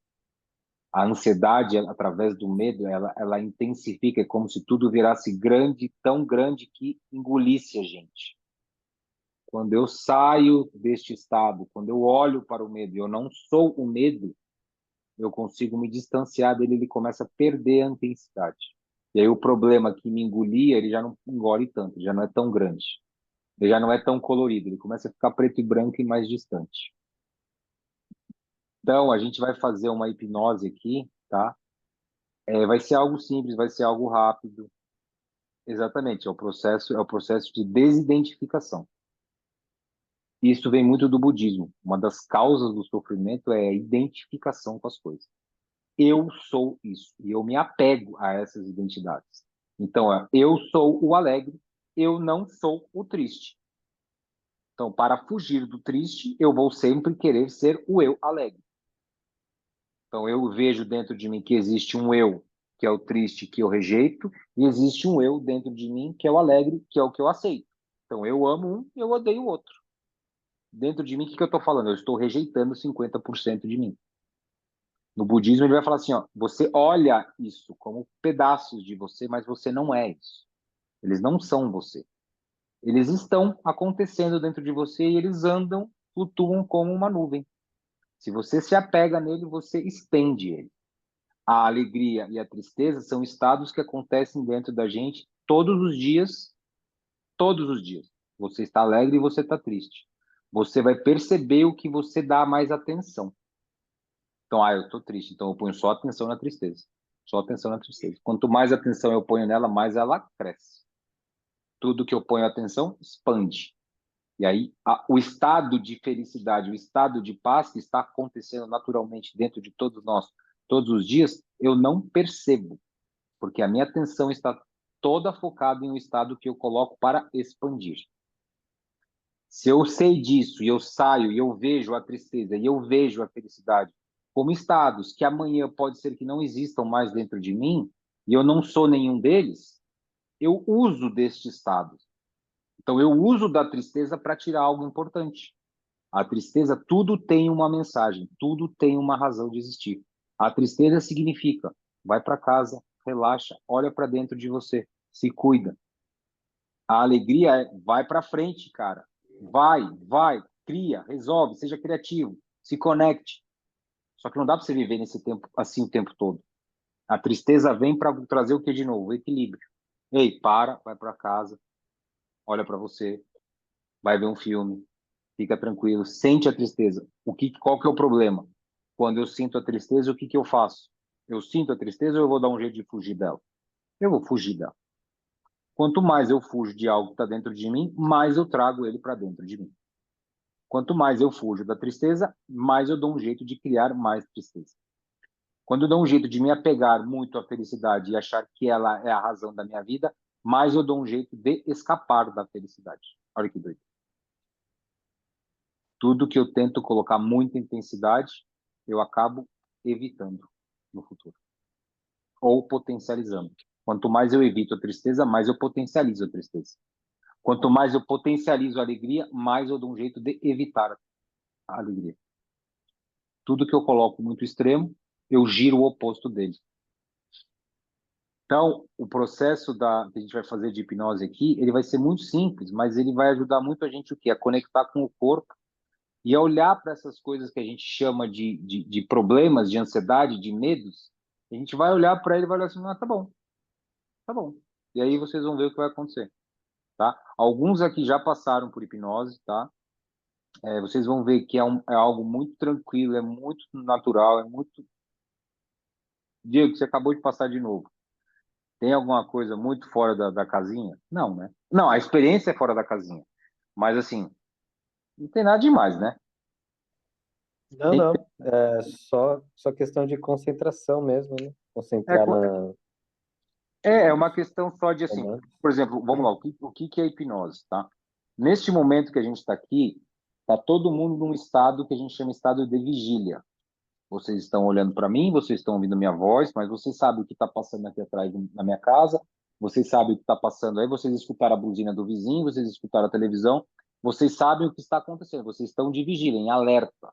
Speaker 1: A ansiedade, através do medo, ela intensifica, é como se tudo virasse grande, tão grande que engolisse a gente. Quando eu saio deste estado, quando eu olho para o medo, eu não sou o medo, eu consigo me distanciar dele, ele começa a perder a intensidade. E aí o problema que me engolia, ele já não engole tanto, já não é tão grande. Ele já não é tão colorido, ele começa a ficar preto e branco e mais distante. Então, a gente vai fazer uma hipnose aqui, tá? Vai ser algo simples, vai ser algo rápido. Exatamente, é o processo de desidentificação. Isso vem muito do budismo. Uma das causas do sofrimento é a identificação com as coisas. Eu sou isso e eu me apego a essas identidades. Então, eu sou o alegre, eu não sou o triste. Então, para fugir do triste, eu vou sempre querer ser o eu alegre. Então, eu vejo dentro de mim que existe um eu, que é o triste, que eu rejeito, e existe um eu dentro de mim, que é o alegre, que é o que eu aceito. Então, eu amo um, eu odeio o outro. Dentro de mim, o que eu estou falando? Eu estou rejeitando 50% de mim. No budismo, ele vai falar assim, ó, você olha isso como pedaços de você, mas você não é isso. Eles não são você. Eles estão acontecendo dentro de você e eles andam, flutuam como uma nuvem. Se você se apega nele, você estende ele. A alegria e a tristeza são estados que acontecem dentro da gente todos os dias, todos os dias. Você está alegre e você está triste. Você vai perceber o que você dá mais atenção. Então, eu estou triste, então eu ponho só atenção na tristeza. Só atenção na tristeza. Quanto mais atenção eu ponho nela, mais ela cresce. Tudo que eu ponho atenção expande. E aí, o estado de felicidade, o estado de paz que está acontecendo naturalmente dentro de todos nós, todos os dias, eu não percebo, porque a minha atenção está toda focada em um estado que eu coloco para expandir. Se eu sei disso e eu saio e eu vejo a tristeza e eu vejo a felicidade como estados que amanhã pode ser que não existam mais dentro de mim, e eu não sou nenhum deles, eu uso deste estado. Então, eu uso da tristeza para tirar algo importante. A tristeza, tudo tem uma mensagem, tudo tem uma razão de existir. A tristeza significa, vai para casa, relaxa, olha para dentro de você, se cuida. A alegria é, vai para frente, cara. Vai, cria, resolve, seja criativo, se conecte. Só que não dá para você viver nesse tempo assim o tempo todo. A tristeza vem para trazer o que de novo? O equilíbrio. Ei, vai para casa, olha para você, vai ver um filme, fica tranquilo, sente a tristeza. Qual que é o problema? Quando eu sinto a tristeza, o que eu faço? Eu sinto a tristeza ou eu vou dar um jeito de fugir dela? Eu vou fugir dela. Quanto mais eu fujo de algo que está dentro de mim, mais eu trago ele para dentro de mim. Quanto mais eu fujo da tristeza, mais eu dou um jeito de criar mais tristeza. Quando eu dou um jeito de me apegar muito à felicidade e achar que ela é a razão da minha vida, mais eu dou um jeito de escapar da felicidade. Olha que doido. Tudo que eu tento colocar muita intensidade, eu acabo evitando no futuro. Ou potencializando. Quanto mais eu evito a tristeza, mais eu potencializo a tristeza. Quanto mais eu potencializo a alegria, mais eu dou um jeito de evitar a alegria. Tudo que eu coloco muito extremo, eu giro o oposto dele. Então, o processo que a gente vai fazer de hipnose aqui, ele vai ser muito simples, mas ele vai ajudar muito a gente o quê? A conectar com o corpo e a olhar para essas coisas que a gente chama de problemas, de ansiedade, de medos. A gente vai olhar para ele e vai olhar assim, tá bom, tá bom. E aí vocês vão ver o que vai acontecer, tá? Alguns aqui já passaram por hipnose, tá? Vocês vão ver que é algo muito tranquilo, é muito natural, é muito... Diego, você acabou de passar de novo. Tem alguma coisa muito fora da casinha? Não, né? Não, a experiência é fora da casinha. Mas, assim, não tem nada demais, né?
Speaker 2: Não,
Speaker 1: Tem,
Speaker 2: não. É só questão de concentração mesmo, né?
Speaker 1: é,
Speaker 2: Concentrar na
Speaker 1: é
Speaker 2: nos
Speaker 1: uma questão só de, assim,
Speaker 2: comandos.
Speaker 1: por exemplo, vamos lá, o que é hipnose, tá? Neste momento que a gente está aqui, está todo mundo num estado que a gente chama estado de vigília. Vocês estão olhando para mim, vocês estão ouvindo minha voz, mas vocês sabem o que está passando aqui atrás na minha casa, vocês sabem o que está passando aí, vocês escutaram a buzina do vizinho, vocês escutaram a televisão, vocês sabem o que está acontecendo, vocês estão de vigília, em alerta.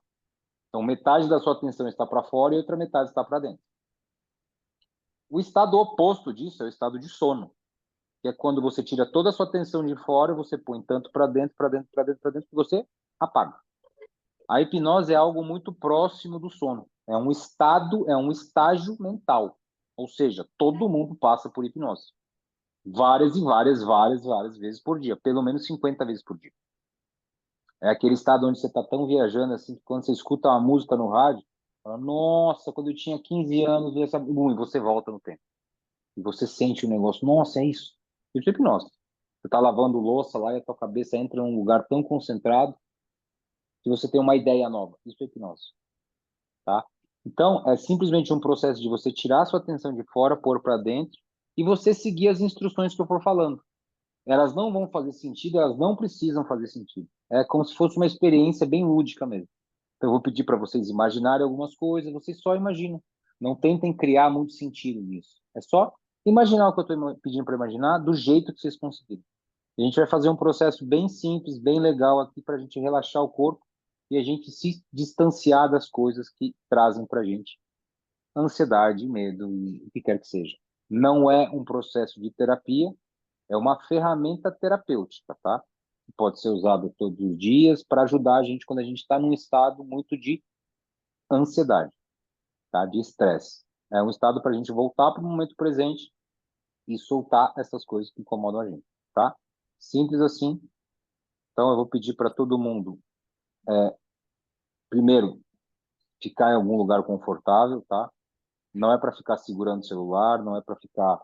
Speaker 1: Então, metade da sua atenção está para fora e outra metade está para dentro. O estado oposto disso é o estado de sono, que é quando você tira toda a sua atenção de fora e você põe tanto para dentro, para dentro, para dentro, para dentro, que você apaga. A hipnose é algo muito próximo do sono. É um estado, é um estágio mental. Ou seja, todo mundo passa por hipnose. Várias e várias vezes por dia. Pelo menos 50 vezes por dia. É aquele estado onde você está tão viajando assim que quando você escuta uma música no rádio, fala, nossa, quando eu tinha 15 anos, essa... e você volta no tempo. E você sente o negócio, nossa, é isso. Isso é hipnose. Você está lavando louça lá e a tua cabeça entra num lugar tão concentrado que você tem uma ideia nova. Isso é hipnose. Tá? Então, é simplesmente um processo de você tirar a sua atenção de fora, pôr para dentro e você seguir as instruções que eu for falando. Elas não vão fazer sentido, elas não precisam fazer sentido. É como se fosse uma experiência bem lúdica mesmo. Então, eu vou pedir para vocês imaginarem algumas coisas, vocês só imaginam. Não tentem criar muito sentido nisso. É só imaginar o que eu estou pedindo para imaginar do jeito que vocês conseguirem. A gente vai fazer um processo bem simples, bem legal aqui para a gente relaxar o corpo e a gente se distanciar das coisas que trazem para a gente ansiedade, medo e o que quer que seja. Não é um processo de terapia, é uma ferramenta terapêutica, tá? Pode ser usada todos os dias para ajudar a gente quando a gente está num estado muito de ansiedade, tá? De estresse. É um estado para a gente voltar para o momento presente e soltar essas coisas que incomodam a gente, tá? Simples assim. Então, eu vou pedir para todo mundo, primeiro, ficar em algum lugar confortável, tá? Não é para ficar segurando o celular, não é para ficar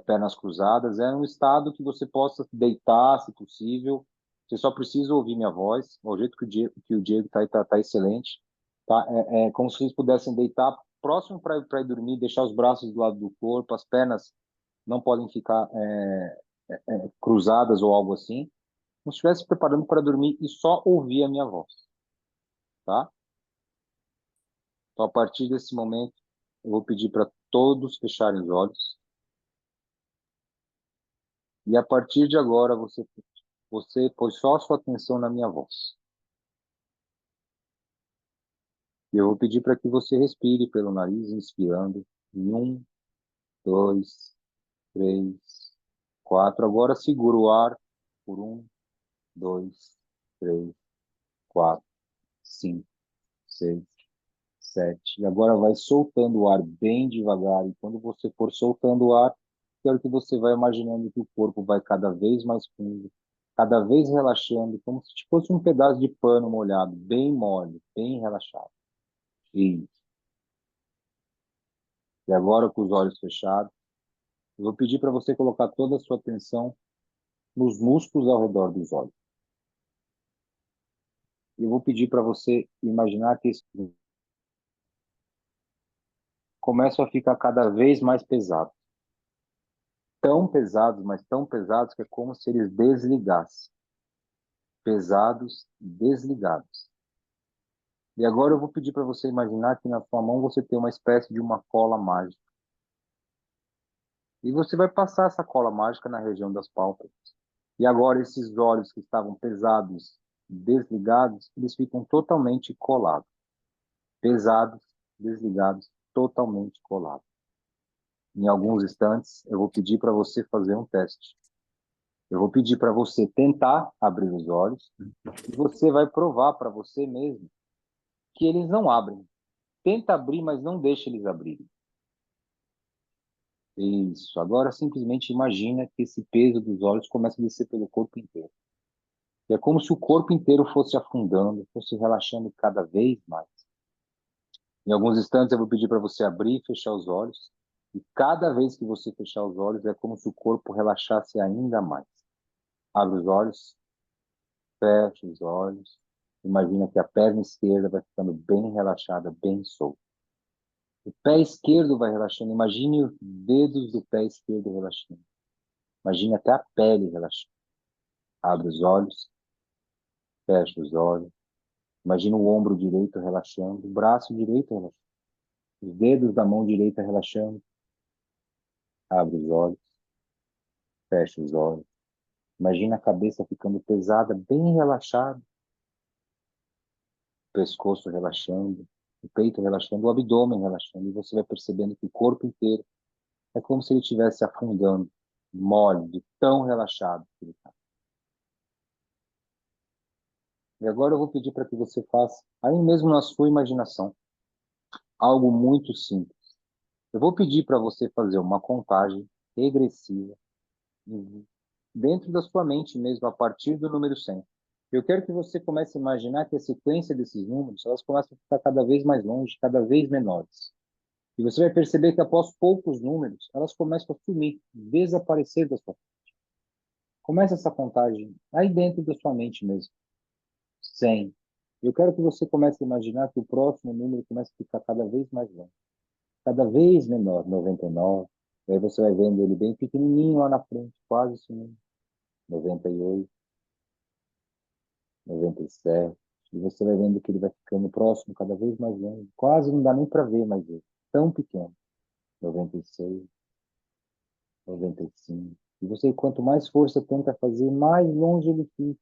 Speaker 1: pernas cruzadas. É um estado que você possa deitar, se possível. Você só precisa ouvir minha voz. O jeito que o Diego tá excelente. Tá? É como se vocês pudessem deitar próximo para ir dormir, deixar os braços do lado do corpo, as pernas não podem ficar cruzadas ou algo assim. Como se estivesse preparando para dormir e só ouvir a minha voz. Tá? Então, a partir desse momento, eu vou pedir para todos fecharem os olhos. E a partir de agora, você pôs só a sua atenção na minha voz. E eu vou pedir para que você respire pelo nariz, inspirando. Em 1, 2, 3, 4. Agora segura o ar por 1, 2, 3, 4, 5, 6, 7. E agora vai soltando o ar bem devagar. E quando você for soltando o ar, quero que você vai imaginando que o corpo vai cada vez mais fundo, cada vez relaxando, como se fosse um pedaço de pano molhado, bem mole, bem relaxado. Isso. E agora, com os olhos fechados, eu vou pedir para você colocar toda a sua atenção nos músculos ao redor dos olhos. Eu vou pedir para você imaginar que esses começam a ficar cada vez mais pesados. Tão pesados, mas tão pesados que é como se eles desligassem. Pesados, desligados. E agora eu vou pedir para você imaginar que na sua mão você tem uma espécie de uma cola mágica. E você vai passar essa cola mágica na região das pálpebras. E agora esses olhos que estavam pesados, desligados, eles ficam totalmente colados. Pesados, desligados, totalmente colados. Em alguns instantes, eu vou pedir para você fazer um teste. Eu vou pedir para você tentar abrir os olhos e você vai provar para você mesmo que eles não abrem. Tenta abrir, mas não deixa eles abrirem. Isso. Agora simplesmente imagina que esse peso dos olhos começa a descer pelo corpo inteiro. E é como se o corpo inteiro fosse afundando, fosse relaxando cada vez mais. Em alguns instantes eu vou pedir para você abrir e fechar os olhos. E cada vez que você fechar os olhos é como se o corpo relaxasse ainda mais. Abre os olhos, fecha os olhos. Imagina que a perna esquerda vai ficando bem relaxada, bem solta. O pé esquerdo vai relaxando. Imagine os dedos do pé esquerdo relaxando. Imagine até a pele relaxando. Abre os olhos, fecha os olhos. Imagina o ombro direito relaxando, o braço direito relaxando. Os dedos da mão direita relaxando. Abre os olhos, fecha os olhos. Imagina a cabeça ficando pesada, bem relaxada. O pescoço relaxando, o peito relaxando, o abdômen relaxando. E você vai percebendo que o corpo inteiro é como se ele estivesse afundando, mole, de tão relaxado que ele está. E agora eu vou pedir para que você faça, aí mesmo na sua imaginação, algo muito simples. Eu vou pedir para você fazer uma contagem regressiva dentro da sua mente mesmo, a partir do número 100. Eu quero que você comece a imaginar que a sequência desses números, elas começam a ficar cada vez mais longe, cada vez menores. E você vai perceber que após poucos números, elas começam a sumir, desaparecer da sua frente. Comece essa contagem aí dentro da sua mente mesmo. 100. Eu quero que você comece a imaginar que o próximo número começa a ficar cada vez mais longe, cada vez menor. 99. E aí você vai vendo ele bem pequenininho lá na frente, quase sumindo. 98. 97. E você vai vendo que ele vai ficando próximo, cada vez mais longe. Quase não dá nem para ver mais ele. Tão pequeno. 96. 95. E você, quanto mais força tenta fazer, mais longe ele fica.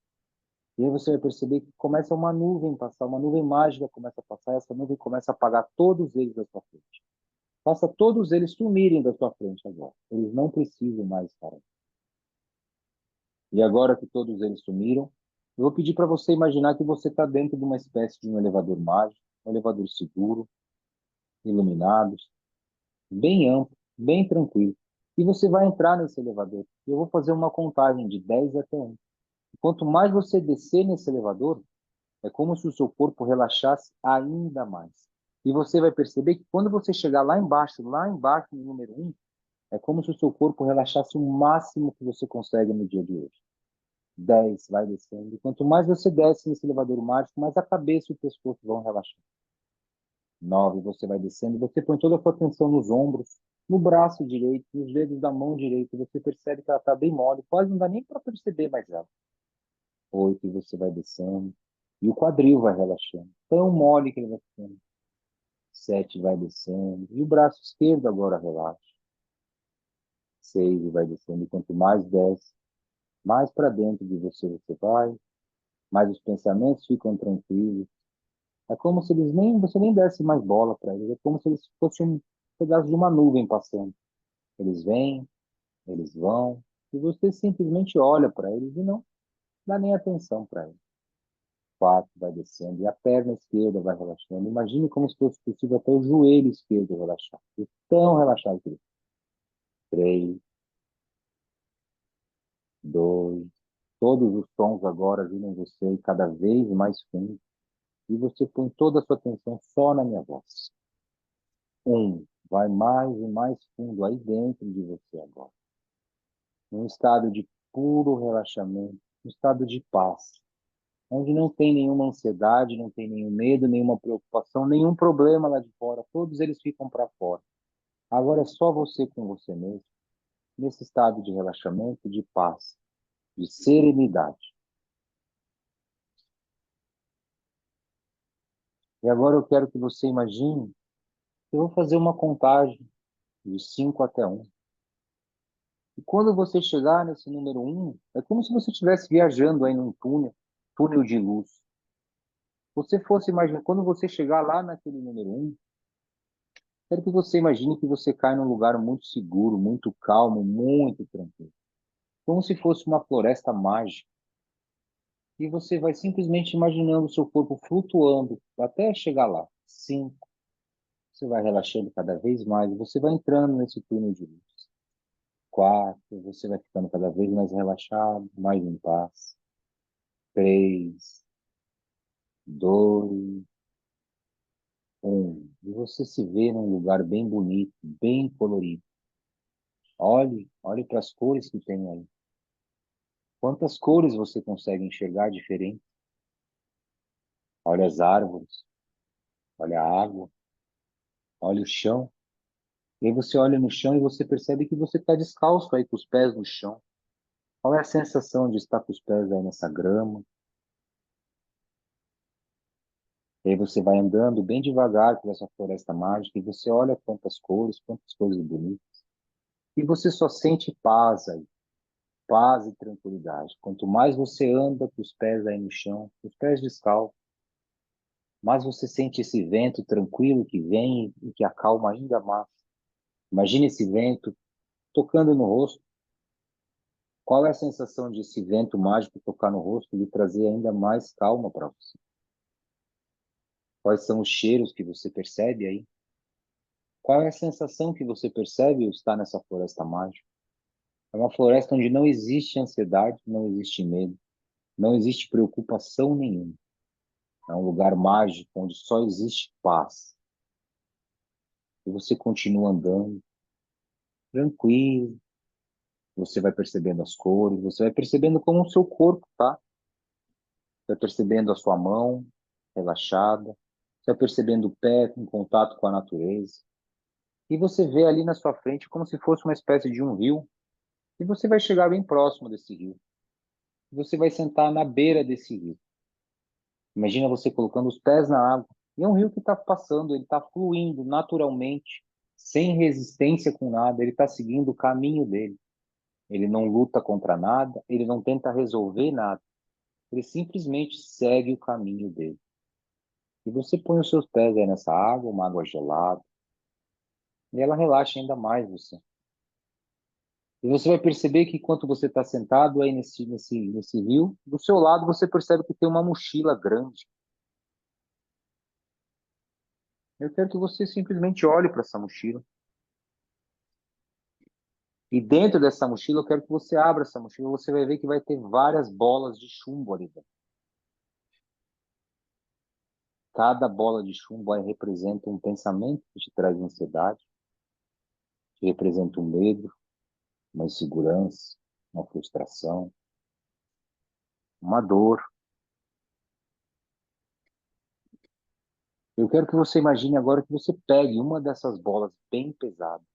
Speaker 1: E aí você vai perceber que começa uma nuvem passar, uma nuvem mágica começa a passar, essa nuvem começa a apagar todos eles da sua frente. Faça todos eles sumirem da sua frente agora. Eles não precisam mais estar aí. E agora que todos eles sumiram, eu vou pedir para você imaginar que você está dentro de uma espécie de um elevador mágico, um elevador seguro, iluminado, bem amplo, bem tranquilo. E você vai entrar nesse elevador. Eu vou fazer uma contagem de 10 até 1. Quanto mais você descer nesse elevador, é como se o seu corpo relaxasse ainda mais. E você vai perceber que quando você chegar lá embaixo no número 1, É como se o seu corpo relaxasse o máximo que você consegue no dia de hoje. 10, vai descendo. E quanto mais você desce nesse elevador mágico, mais a cabeça e o pescoço vão relaxando. 9, você vai descendo. Você põe toda a sua atenção nos ombros, no braço direito, nos dedos da mão direita. Você percebe que ela está bem mole. Quase não dá nem para perceber mais ela. 8, você vai descendo. E o quadril vai relaxando. Tão mole que ele vai ficando. 7, vai descendo. E o braço esquerdo agora relaxa. 6, vai descendo. E quanto mais desce, mais para dentro de você vai, mais os pensamentos ficam tranquilos. É como se você nem desse mais bola para eles. É como se eles fossem um pedaço de uma nuvem passando. Eles vêm, eles vão, e você simplesmente olha para eles e não dá nem atenção para eles. 4, vai descendo, e a perna esquerda vai relaxando. Imagine como se fosse possível até o joelho esquerdo relaxar. E tão relaxado que ele. 3, 2, todos os sons agora viram você cada vez mais fundo. E você põe toda a sua atenção só na minha voz. 1, vai mais e mais fundo aí dentro de você agora. Num estado de puro relaxamento, um estado de paz, onde não tem nenhuma ansiedade, não tem nenhum medo, nenhuma preocupação, nenhum problema lá de fora. Todos eles ficam para fora. Agora é só você com você mesmo, nesse estado de relaxamento, de paz, de serenidade. E agora eu quero que você imagine, eu vou fazer uma contagem de 5 até 1. E quando você chegar nesse número 1, é como se você estivesse viajando aí num túnel de luz. Você fosse imaginar, quando você chegar lá naquele número 1, quero que você imagine que você cai num lugar muito seguro, muito calmo, muito tranquilo. Como se fosse uma floresta mágica. E você vai simplesmente imaginando o seu corpo flutuando até chegar lá. 5, você vai relaxando cada vez mais, você vai entrando nesse túnel de luz. 4, você vai ficando cada vez mais relaxado, mais em paz. 3, 2, 1. E você se vê num lugar bem bonito, bem colorido. Olhe para as cores que tem aí. Quantas cores você consegue enxergar diferentes? Olha as árvores, olha a água, olha o chão. E aí você olha no chão e você percebe que você está descalço aí com os pés no chão. Qual é a sensação de estar com os pés aí nessa grama? E aí você vai andando bem devagar por essa floresta mágica e você olha quantas cores bonitas. E você só sente paz aí, paz e tranquilidade. Quanto mais você anda com os pés aí no chão, os pés descalços, mais você sente esse vento tranquilo que vem e que acalma ainda mais. Imagine esse vento tocando no rosto. Qual é a sensação de esse vento mágico tocar no rosto e trazer ainda mais calma para você? Quais são os cheiros que você percebe aí? Qual é a sensação que você percebe ao estar nessa floresta mágica? É uma floresta onde não existe ansiedade, não existe medo, não existe preocupação nenhuma. É um lugar mágico onde só existe paz. E você continua andando, tranquilo. Você vai percebendo as cores, você vai percebendo como o seu corpo tá. Vai percebendo a sua mão relaxada, você vai percebendo o pé em contato com a natureza. E você vê ali na sua frente como se fosse uma espécie de um rio. E você vai chegar bem próximo desse rio. Você vai sentar na beira desse rio. Imagina você colocando os pés na água. E é um rio que está passando, ele está fluindo naturalmente, sem resistência com nada, ele está seguindo o caminho dele. Ele não luta contra nada, ele não tenta resolver nada. Ele simplesmente segue o caminho dele. E você põe os seus pés aí nessa água, uma água gelada, e ela relaxa ainda mais você. E você vai perceber que enquanto você está sentado aí nesse rio, do seu lado você percebe que tem uma mochila grande. Eu quero que você simplesmente olhe para essa mochila. E dentro dessa mochila, eu quero que você abra essa mochila. Você vai ver que vai ter várias bolas de chumbo ali dentro. Cada bola de chumbo aí representa um pensamento que te traz ansiedade. que representa um medo, uma insegurança, uma frustração, uma dor. Eu quero que você imagine agora que você pegue uma dessas bolas bem pesadas.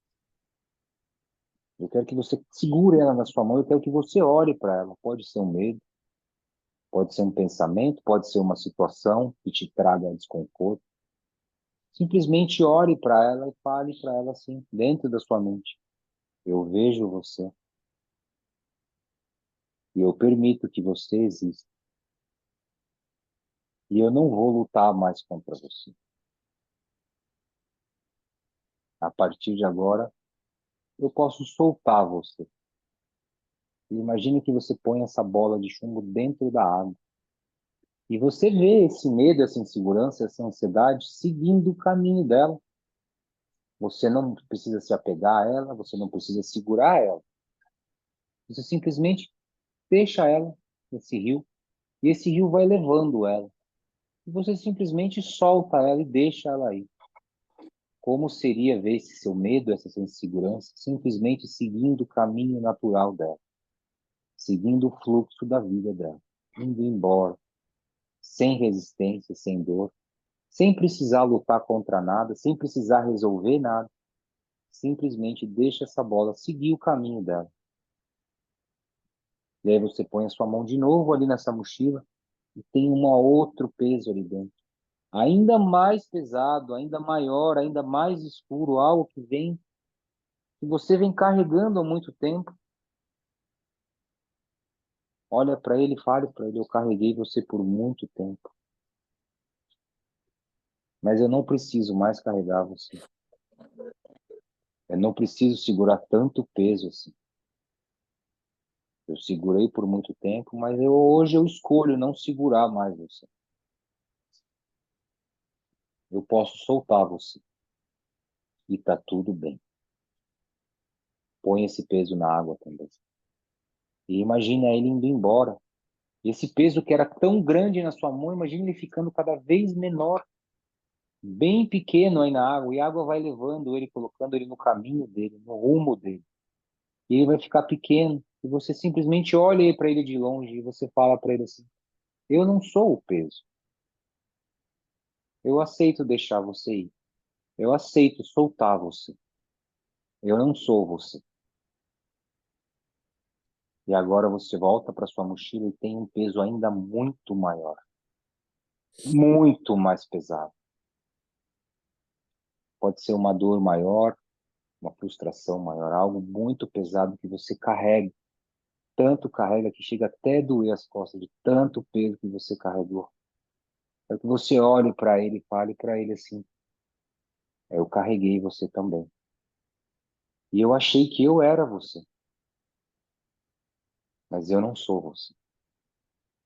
Speaker 1: Eu quero que você segure ela na sua mão, eu quero que você olhe para ela. Pode ser um medo, pode ser um pensamento, pode ser uma situação que te traga desconforto. Simplesmente olhe para ela e fale para ela assim, dentro da sua mente. Eu vejo você e eu permito que você exista. E eu não vou lutar mais contra você. A partir de agora, eu posso soltar você. E imagine que você põe essa bola de chumbo dentro da água. E você vê esse medo, essa insegurança, essa ansiedade seguindo o caminho dela. Você não precisa se apegar a ela, você não precisa segurar ela. Você simplesmente deixa ela nesse rio, e esse rio vai levando ela. E você simplesmente solta ela e deixa ela ir. Como seria ver esse seu medo, essa sua insegurança, simplesmente seguindo o caminho natural dela, seguindo o fluxo da vida dela, indo embora, sem resistência, sem dor, sem precisar lutar contra nada, sem precisar resolver nada, simplesmente deixa essa bola seguir o caminho dela. E aí você põe a sua mão de novo ali nessa mochila e tem um outro peso ali dentro. Ainda mais pesado, ainda maior, ainda mais escuro, algo que você vem carregando há muito tempo. Olha para ele e fale para ele, eu carreguei você por muito tempo. Mas eu não preciso mais carregar você. Eu não preciso segurar tanto peso assim. Eu segurei por muito tempo, mas hoje eu escolho não segurar mais você. Eu posso soltar você. E tá tudo bem. Põe esse peso na água também. E imagina ele indo embora. Esse peso que era tão grande na sua mão, imagina ele ficando cada vez menor, bem pequeno aí na água. E a água vai levando ele, colocando ele no caminho dele, no rumo dele. E ele vai ficar pequeno. E você simplesmente olha para ele de longe e você fala para ele assim: eu não sou o peso. Eu aceito deixar você ir. Eu aceito soltar você. Eu não sou você. E agora você volta para sua mochila e tem um peso ainda muito maior, muito mais pesado. Pode ser uma dor maior, uma frustração maior, algo muito pesado que você carrega. Tanto carrega que chega até a doer as costas de tanto peso que você carregou. É que você olhe para ele e fale para ele assim: eu carreguei você também. E eu achei que eu era você, mas eu não sou você.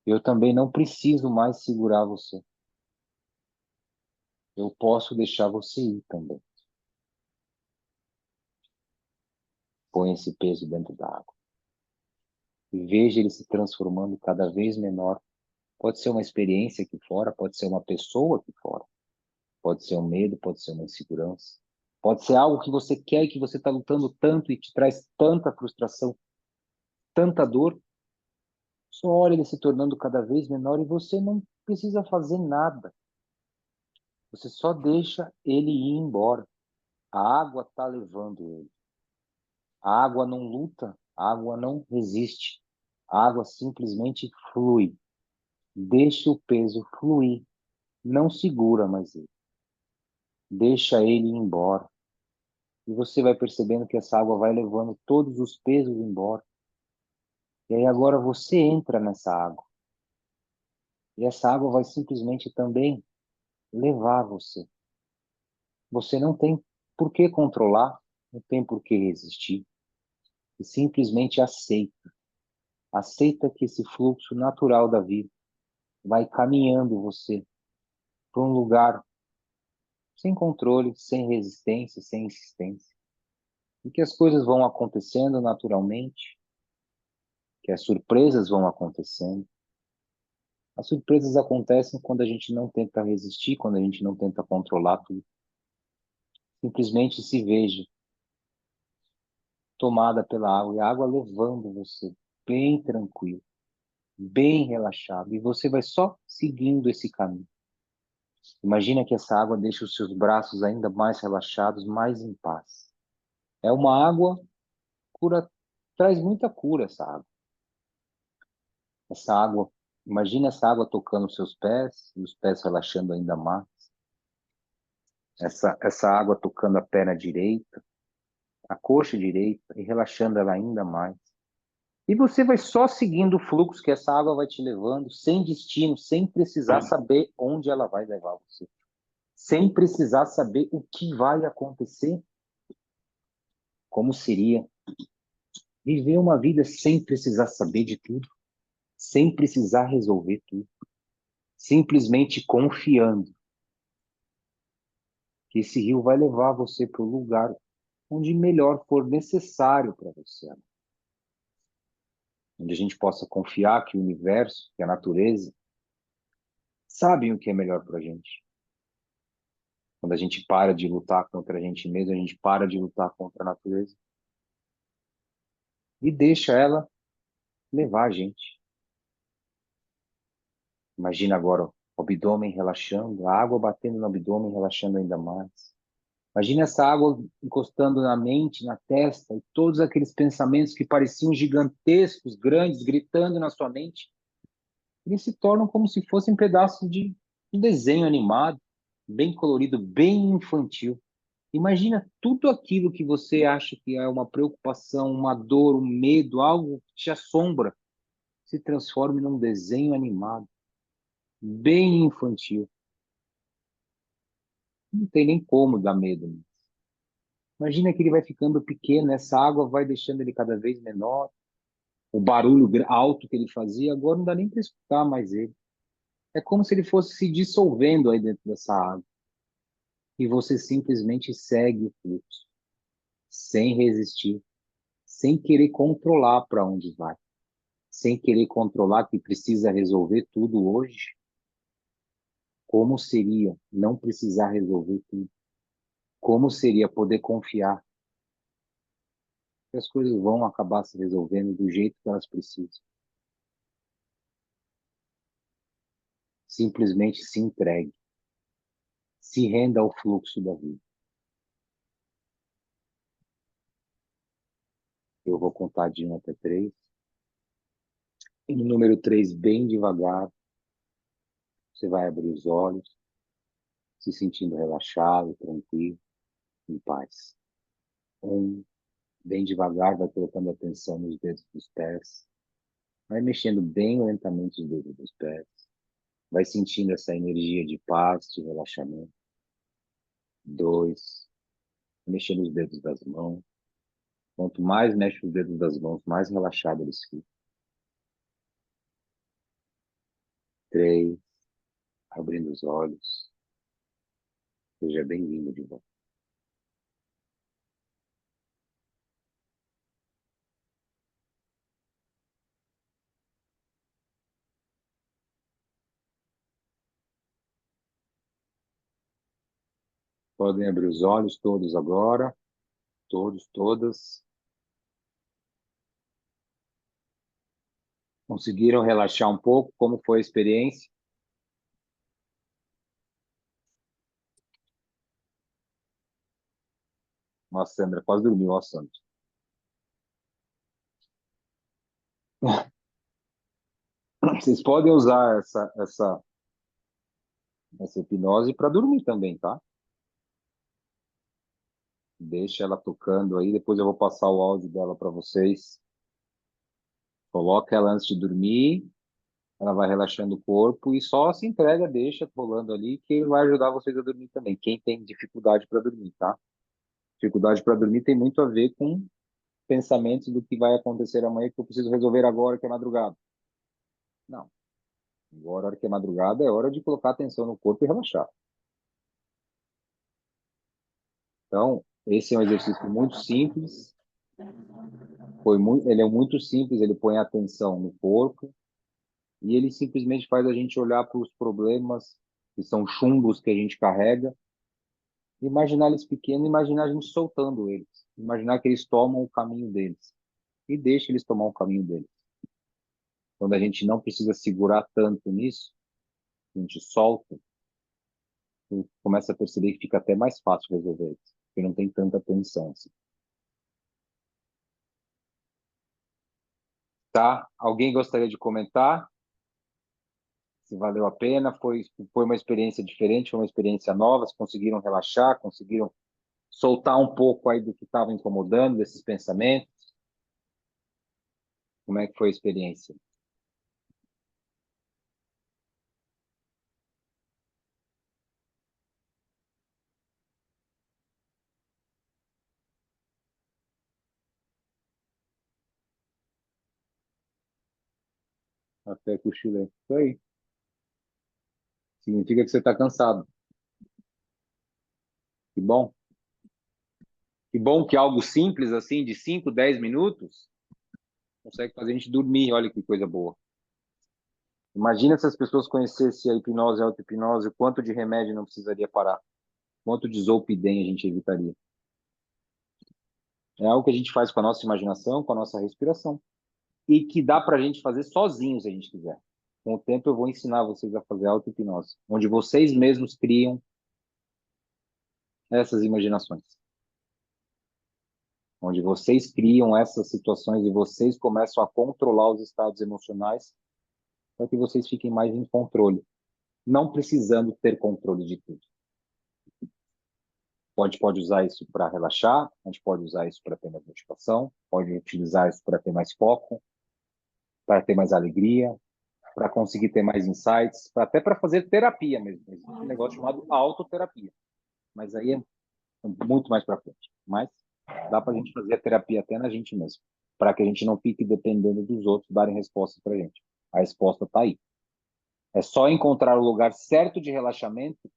Speaker 1: Eu também não preciso mais segurar você. Eu posso deixar você ir também. Põe esse peso dentro da água. E veja ele se transformando cada vez menor. Pode ser uma experiência aqui fora, pode ser uma pessoa aqui fora, pode ser um medo, pode ser uma insegurança, pode ser algo que você quer e que você está lutando tanto e te traz tanta frustração, tanta dor. Só olha ele se tornando cada vez menor e você não precisa fazer nada. Você só deixa ele ir embora. A água está levando ele. A água não luta, a água não resiste. A água simplesmente flui. Deixa o peso fluir. Não segura mais ele. Deixa ele ir embora. E você vai percebendo que essa água vai levando todos os pesos embora. E aí agora você entra nessa água. E essa água vai simplesmente também levar você. Você não tem por que controlar, não tem por que resistir. E simplesmente aceita. Aceita que esse fluxo natural da vida vai caminhando você para um lugar sem controle, sem resistência, sem insistência. E que as coisas vão acontecendo naturalmente, que as surpresas vão acontecendo. As surpresas acontecem quando a gente não tenta resistir, quando a gente não tenta controlar tudo. Simplesmente se veja tomada pela água, e a água levando você bem tranquilo, bem relaxado, e você vai só seguindo esse caminho. Imagina que essa água deixa os seus braços ainda mais relaxados, mais em paz. É uma água cura, traz muita cura essa água. Essa água, imagina essa água tocando os seus pés, e os pés relaxando ainda mais. Essa água tocando a perna direita, a coxa direita, e relaxando ela ainda mais. E você vai só seguindo o fluxo que essa água vai te levando, sem destino, sem precisar saber onde ela vai levar você. Sem precisar saber o que vai acontecer. Como seria viver uma vida sem precisar saber de tudo, sem precisar resolver tudo, simplesmente confiando que esse rio vai levar você para o lugar onde melhor for necessário para você. Onde a gente possa confiar que o universo, que a natureza, sabem o que é melhor para a gente. Quando a gente para de lutar contra a gente mesmo, a gente para de lutar contra a natureza e deixa ela levar a gente. Imagina agora o abdômen relaxando, a água batendo no abdômen, relaxando ainda mais. Imagina essa água encostando na mente, na testa, e todos aqueles pensamentos que pareciam gigantescos, grandes, gritando na sua mente, eles se tornam como se fossem pedaços de um desenho animado, bem colorido, bem infantil. Imagina tudo aquilo que você acha que é uma preocupação, uma dor, um medo, algo que te assombra, se transforme num desenho animado, bem infantil. Não tem nem como dar medo, né? Imagina que ele vai ficando pequeno, essa água vai deixando ele cada vez menor. O barulho alto que ele fazia, agora não dá nem para escutar mais ele. É como se ele fosse se dissolvendo aí dentro dessa água. E você simplesmente segue o fluxo, sem resistir, sem querer controlar para onde vai, sem querer controlar que precisa resolver tudo hoje. Como seria não precisar resolver tudo? Como seria poder confiar que as coisas vão acabar se resolvendo do jeito que elas precisam? Simplesmente se entregue, se renda ao fluxo da vida. Eu vou contar de 1 até 3. E no número 3, bem devagar, você vai abrir os olhos, se sentindo relaxado, tranquilo, em paz. 1, bem devagar, vai colocando atenção nos dedos dos pés. Vai mexendo bem lentamente os dedos dos pés. Vai sentindo essa energia de paz, de relaxamento. 2, mexendo os dedos das mãos. Quanto mais mexe os dedos das mãos, mais relaxado eles ficam. 3, abrindo os olhos. Seja bem-vindo de volta. Podem abrir os olhos todos agora. Todos, todas. Conseguiram relaxar um pouco? Como foi a experiência? Nossa, Sandra, quase dormiu, ó, Sandra. Vocês podem usar essa hipnose para dormir também, tá? Deixa ela tocando aí, depois eu vou passar o áudio dela para vocês. Coloca ela antes de dormir, ela vai relaxando o corpo e só se entrega, deixa rolando ali, que vai ajudar vocês a dormir também. Quem tem dificuldade para dormir, tá? Dificuldade para dormir tem muito a ver com pensamentos do que vai acontecer amanhã que eu preciso resolver agora, que é madrugada. Não. Agora, a hora que é madrugada, é hora de colocar atenção no corpo e relaxar. Então, esse é um exercício muito simples. Ele é muito simples, ele põe atenção no corpo e ele simplesmente faz a gente olhar para os problemas, que são chumbos que a gente carrega, imaginar eles pequenos, imaginar a gente soltando eles. Imaginar que eles tomam o caminho deles. E deixa eles tomar o caminho deles. Quando a gente não precisa segurar tanto nisso, a gente solta, e começa a perceber que fica até mais fácil resolver isso. Porque não tem tanta tensão assim. Tá? Alguém gostaria de comentar? Se valeu a pena? Foi uma experiência diferente? Foi uma experiência nova? Se conseguiram relaxar? Conseguiram soltar um pouco aí do que estava incomodando, desses pensamentos? Como é que foi a experiência? Até cochilei. Isso aí. Significa que você está cansado. Que bom. Que bom que algo simples assim, de 5, 10 minutos, consegue fazer a gente dormir. Olha que coisa boa. Imagina se as pessoas conhecessem a hipnose e a auto-hipnose, o quanto de remédio não precisaria parar. Quanto de Zolpidem a gente evitaria. É algo que a gente faz com a nossa imaginação, com a nossa respiração. E que dá para a gente fazer sozinho, se a gente quiser. Com o tempo eu vou ensinar vocês a fazer auto-hipnose, onde vocês mesmos criam essas imaginações. Onde vocês criam essas situações e vocês começam a controlar os estados emocionais para que vocês fiquem mais em controle, não precisando ter controle de tudo. Pode usar isso para relaxar, a gente pode usar isso para ter mais motivação, pode utilizar isso para ter mais foco, para ter mais alegria, para conseguir ter mais insights, até para fazer terapia mesmo. Existe um negócio chamado autoterapia, mas aí é muito mais para frente. Mas dá para a gente fazer a terapia até na gente mesmo, para que a gente não fique dependendo dos outros darem respostas para a gente. A resposta está aí. É só encontrar o lugar certo de relaxamento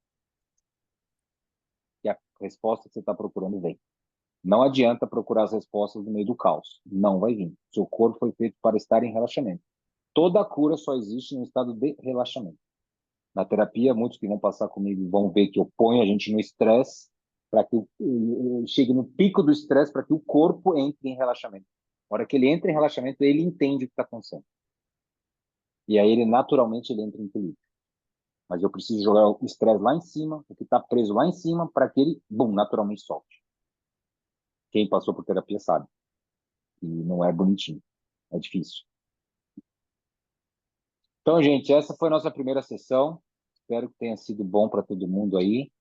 Speaker 1: que a resposta que você está procurando vem. Não adianta procurar as respostas no meio do caos. Não vai vir. Seu corpo foi feito para estar em relaxamento. Toda cura só existe no estado de relaxamento. Na terapia, muitos que vão passar comigo vão ver que eu ponho a gente no estresse para que chegue no pico do estresse para que o corpo entre em relaxamento. Na hora que ele entra em relaxamento, ele entende o que está acontecendo. E aí ele naturalmente ele entra em equilíbrio. Mas eu preciso jogar o estresse lá em cima, o que está preso lá em cima, para que ele, bum, naturalmente solte. Quem passou por terapia sabe. E não é bonitinho. É difícil. Então, gente, essa foi a nossa primeira sessão. Espero que tenha sido bom para todo mundo aí.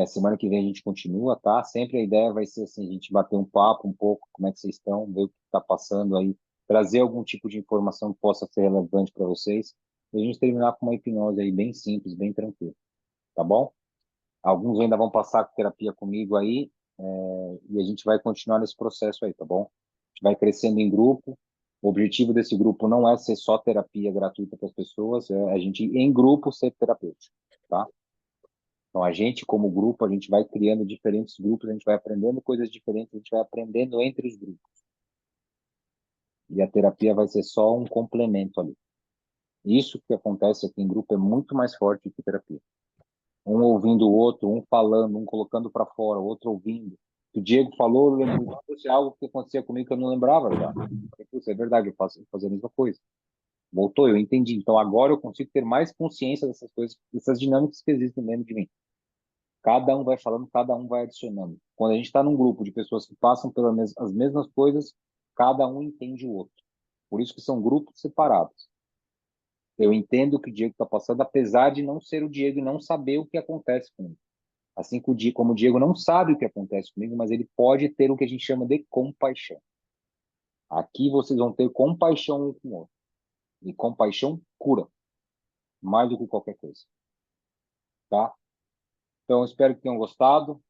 Speaker 1: Semana que vem a gente continua, tá? Sempre a ideia vai ser assim, a gente bater um papo um pouco, como é que vocês estão, ver o que está passando aí, trazer algum tipo de informação que possa ser relevante para vocês. E a gente terminar com uma hipnose aí bem simples, bem tranquilo, tá bom? Alguns ainda vão passar terapia comigo aí, e a gente vai continuar nesse processo aí, tá bom? A gente vai crescendo em grupo. O objetivo desse grupo não é ser só terapia gratuita para as pessoas, é a gente, em grupo, ser terapêutico, tá? Então, a gente, como grupo, a gente vai criando diferentes grupos, a gente vai aprendendo coisas diferentes, a gente vai aprendendo entre os grupos. E a terapia vai ser só um complemento ali. Isso que acontece aqui em grupo é muito mais forte que terapia. Um ouvindo o outro, um falando, um colocando para fora, o outro ouvindo. O Diego falou, eu lembro de algo que acontecia comigo que eu não lembrava já. É verdade, eu faço a mesma coisa. Voltou, eu entendi. Então agora eu consigo ter mais consciência dessas coisas, dessas dinâmicas que existem dentro de mim. Cada um vai falando, cada um vai adicionando. Quando a gente está num grupo de pessoas que passam pelas as mesmas coisas, cada um entende o outro. Por isso que são grupos separados. Eu entendo o que o Diego está passando, apesar de não ser o Diego e não saber o que acontece comigo. Assim como o Diego não sabe o que acontece comigo, mas ele pode ter o que a gente chama de compaixão. Aqui vocês vão ter compaixão um com o outro. E compaixão cura, mais do que qualquer coisa. Tá? Então, espero que tenham gostado.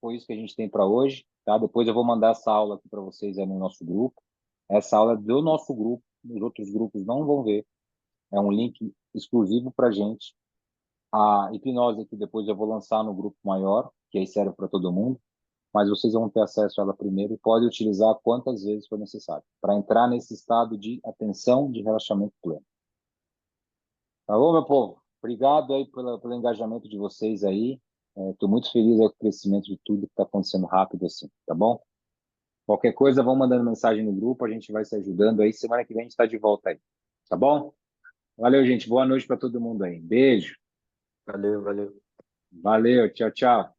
Speaker 1: Foi isso que a gente tem para hoje, tá? Depois eu vou mandar essa aula aqui para vocês aí no nosso grupo. Essa aula é do nosso grupo, os outros grupos não vão ver. É um link exclusivo para gente. A hipnose aqui depois eu vou lançar no grupo maior, que aí serve para todo mundo, mas vocês vão ter acesso a ela primeiro e podem utilizar quantas vezes for necessário, para entrar nesse estado de atenção, de relaxamento pleno. Tá bom, meu povo? Obrigado aí pelo engajamento de vocês aí. Estou muito feliz com o crescimento de tudo que está acontecendo rápido assim, tá bom? Qualquer coisa, vão mandando mensagem no grupo, a gente vai se ajudando aí. Semana que vem a gente está de volta aí, tá bom? Valeu, gente. Boa noite para todo mundo aí. Beijo.
Speaker 2: Valeu, valeu.
Speaker 1: Valeu. Tchau, tchau.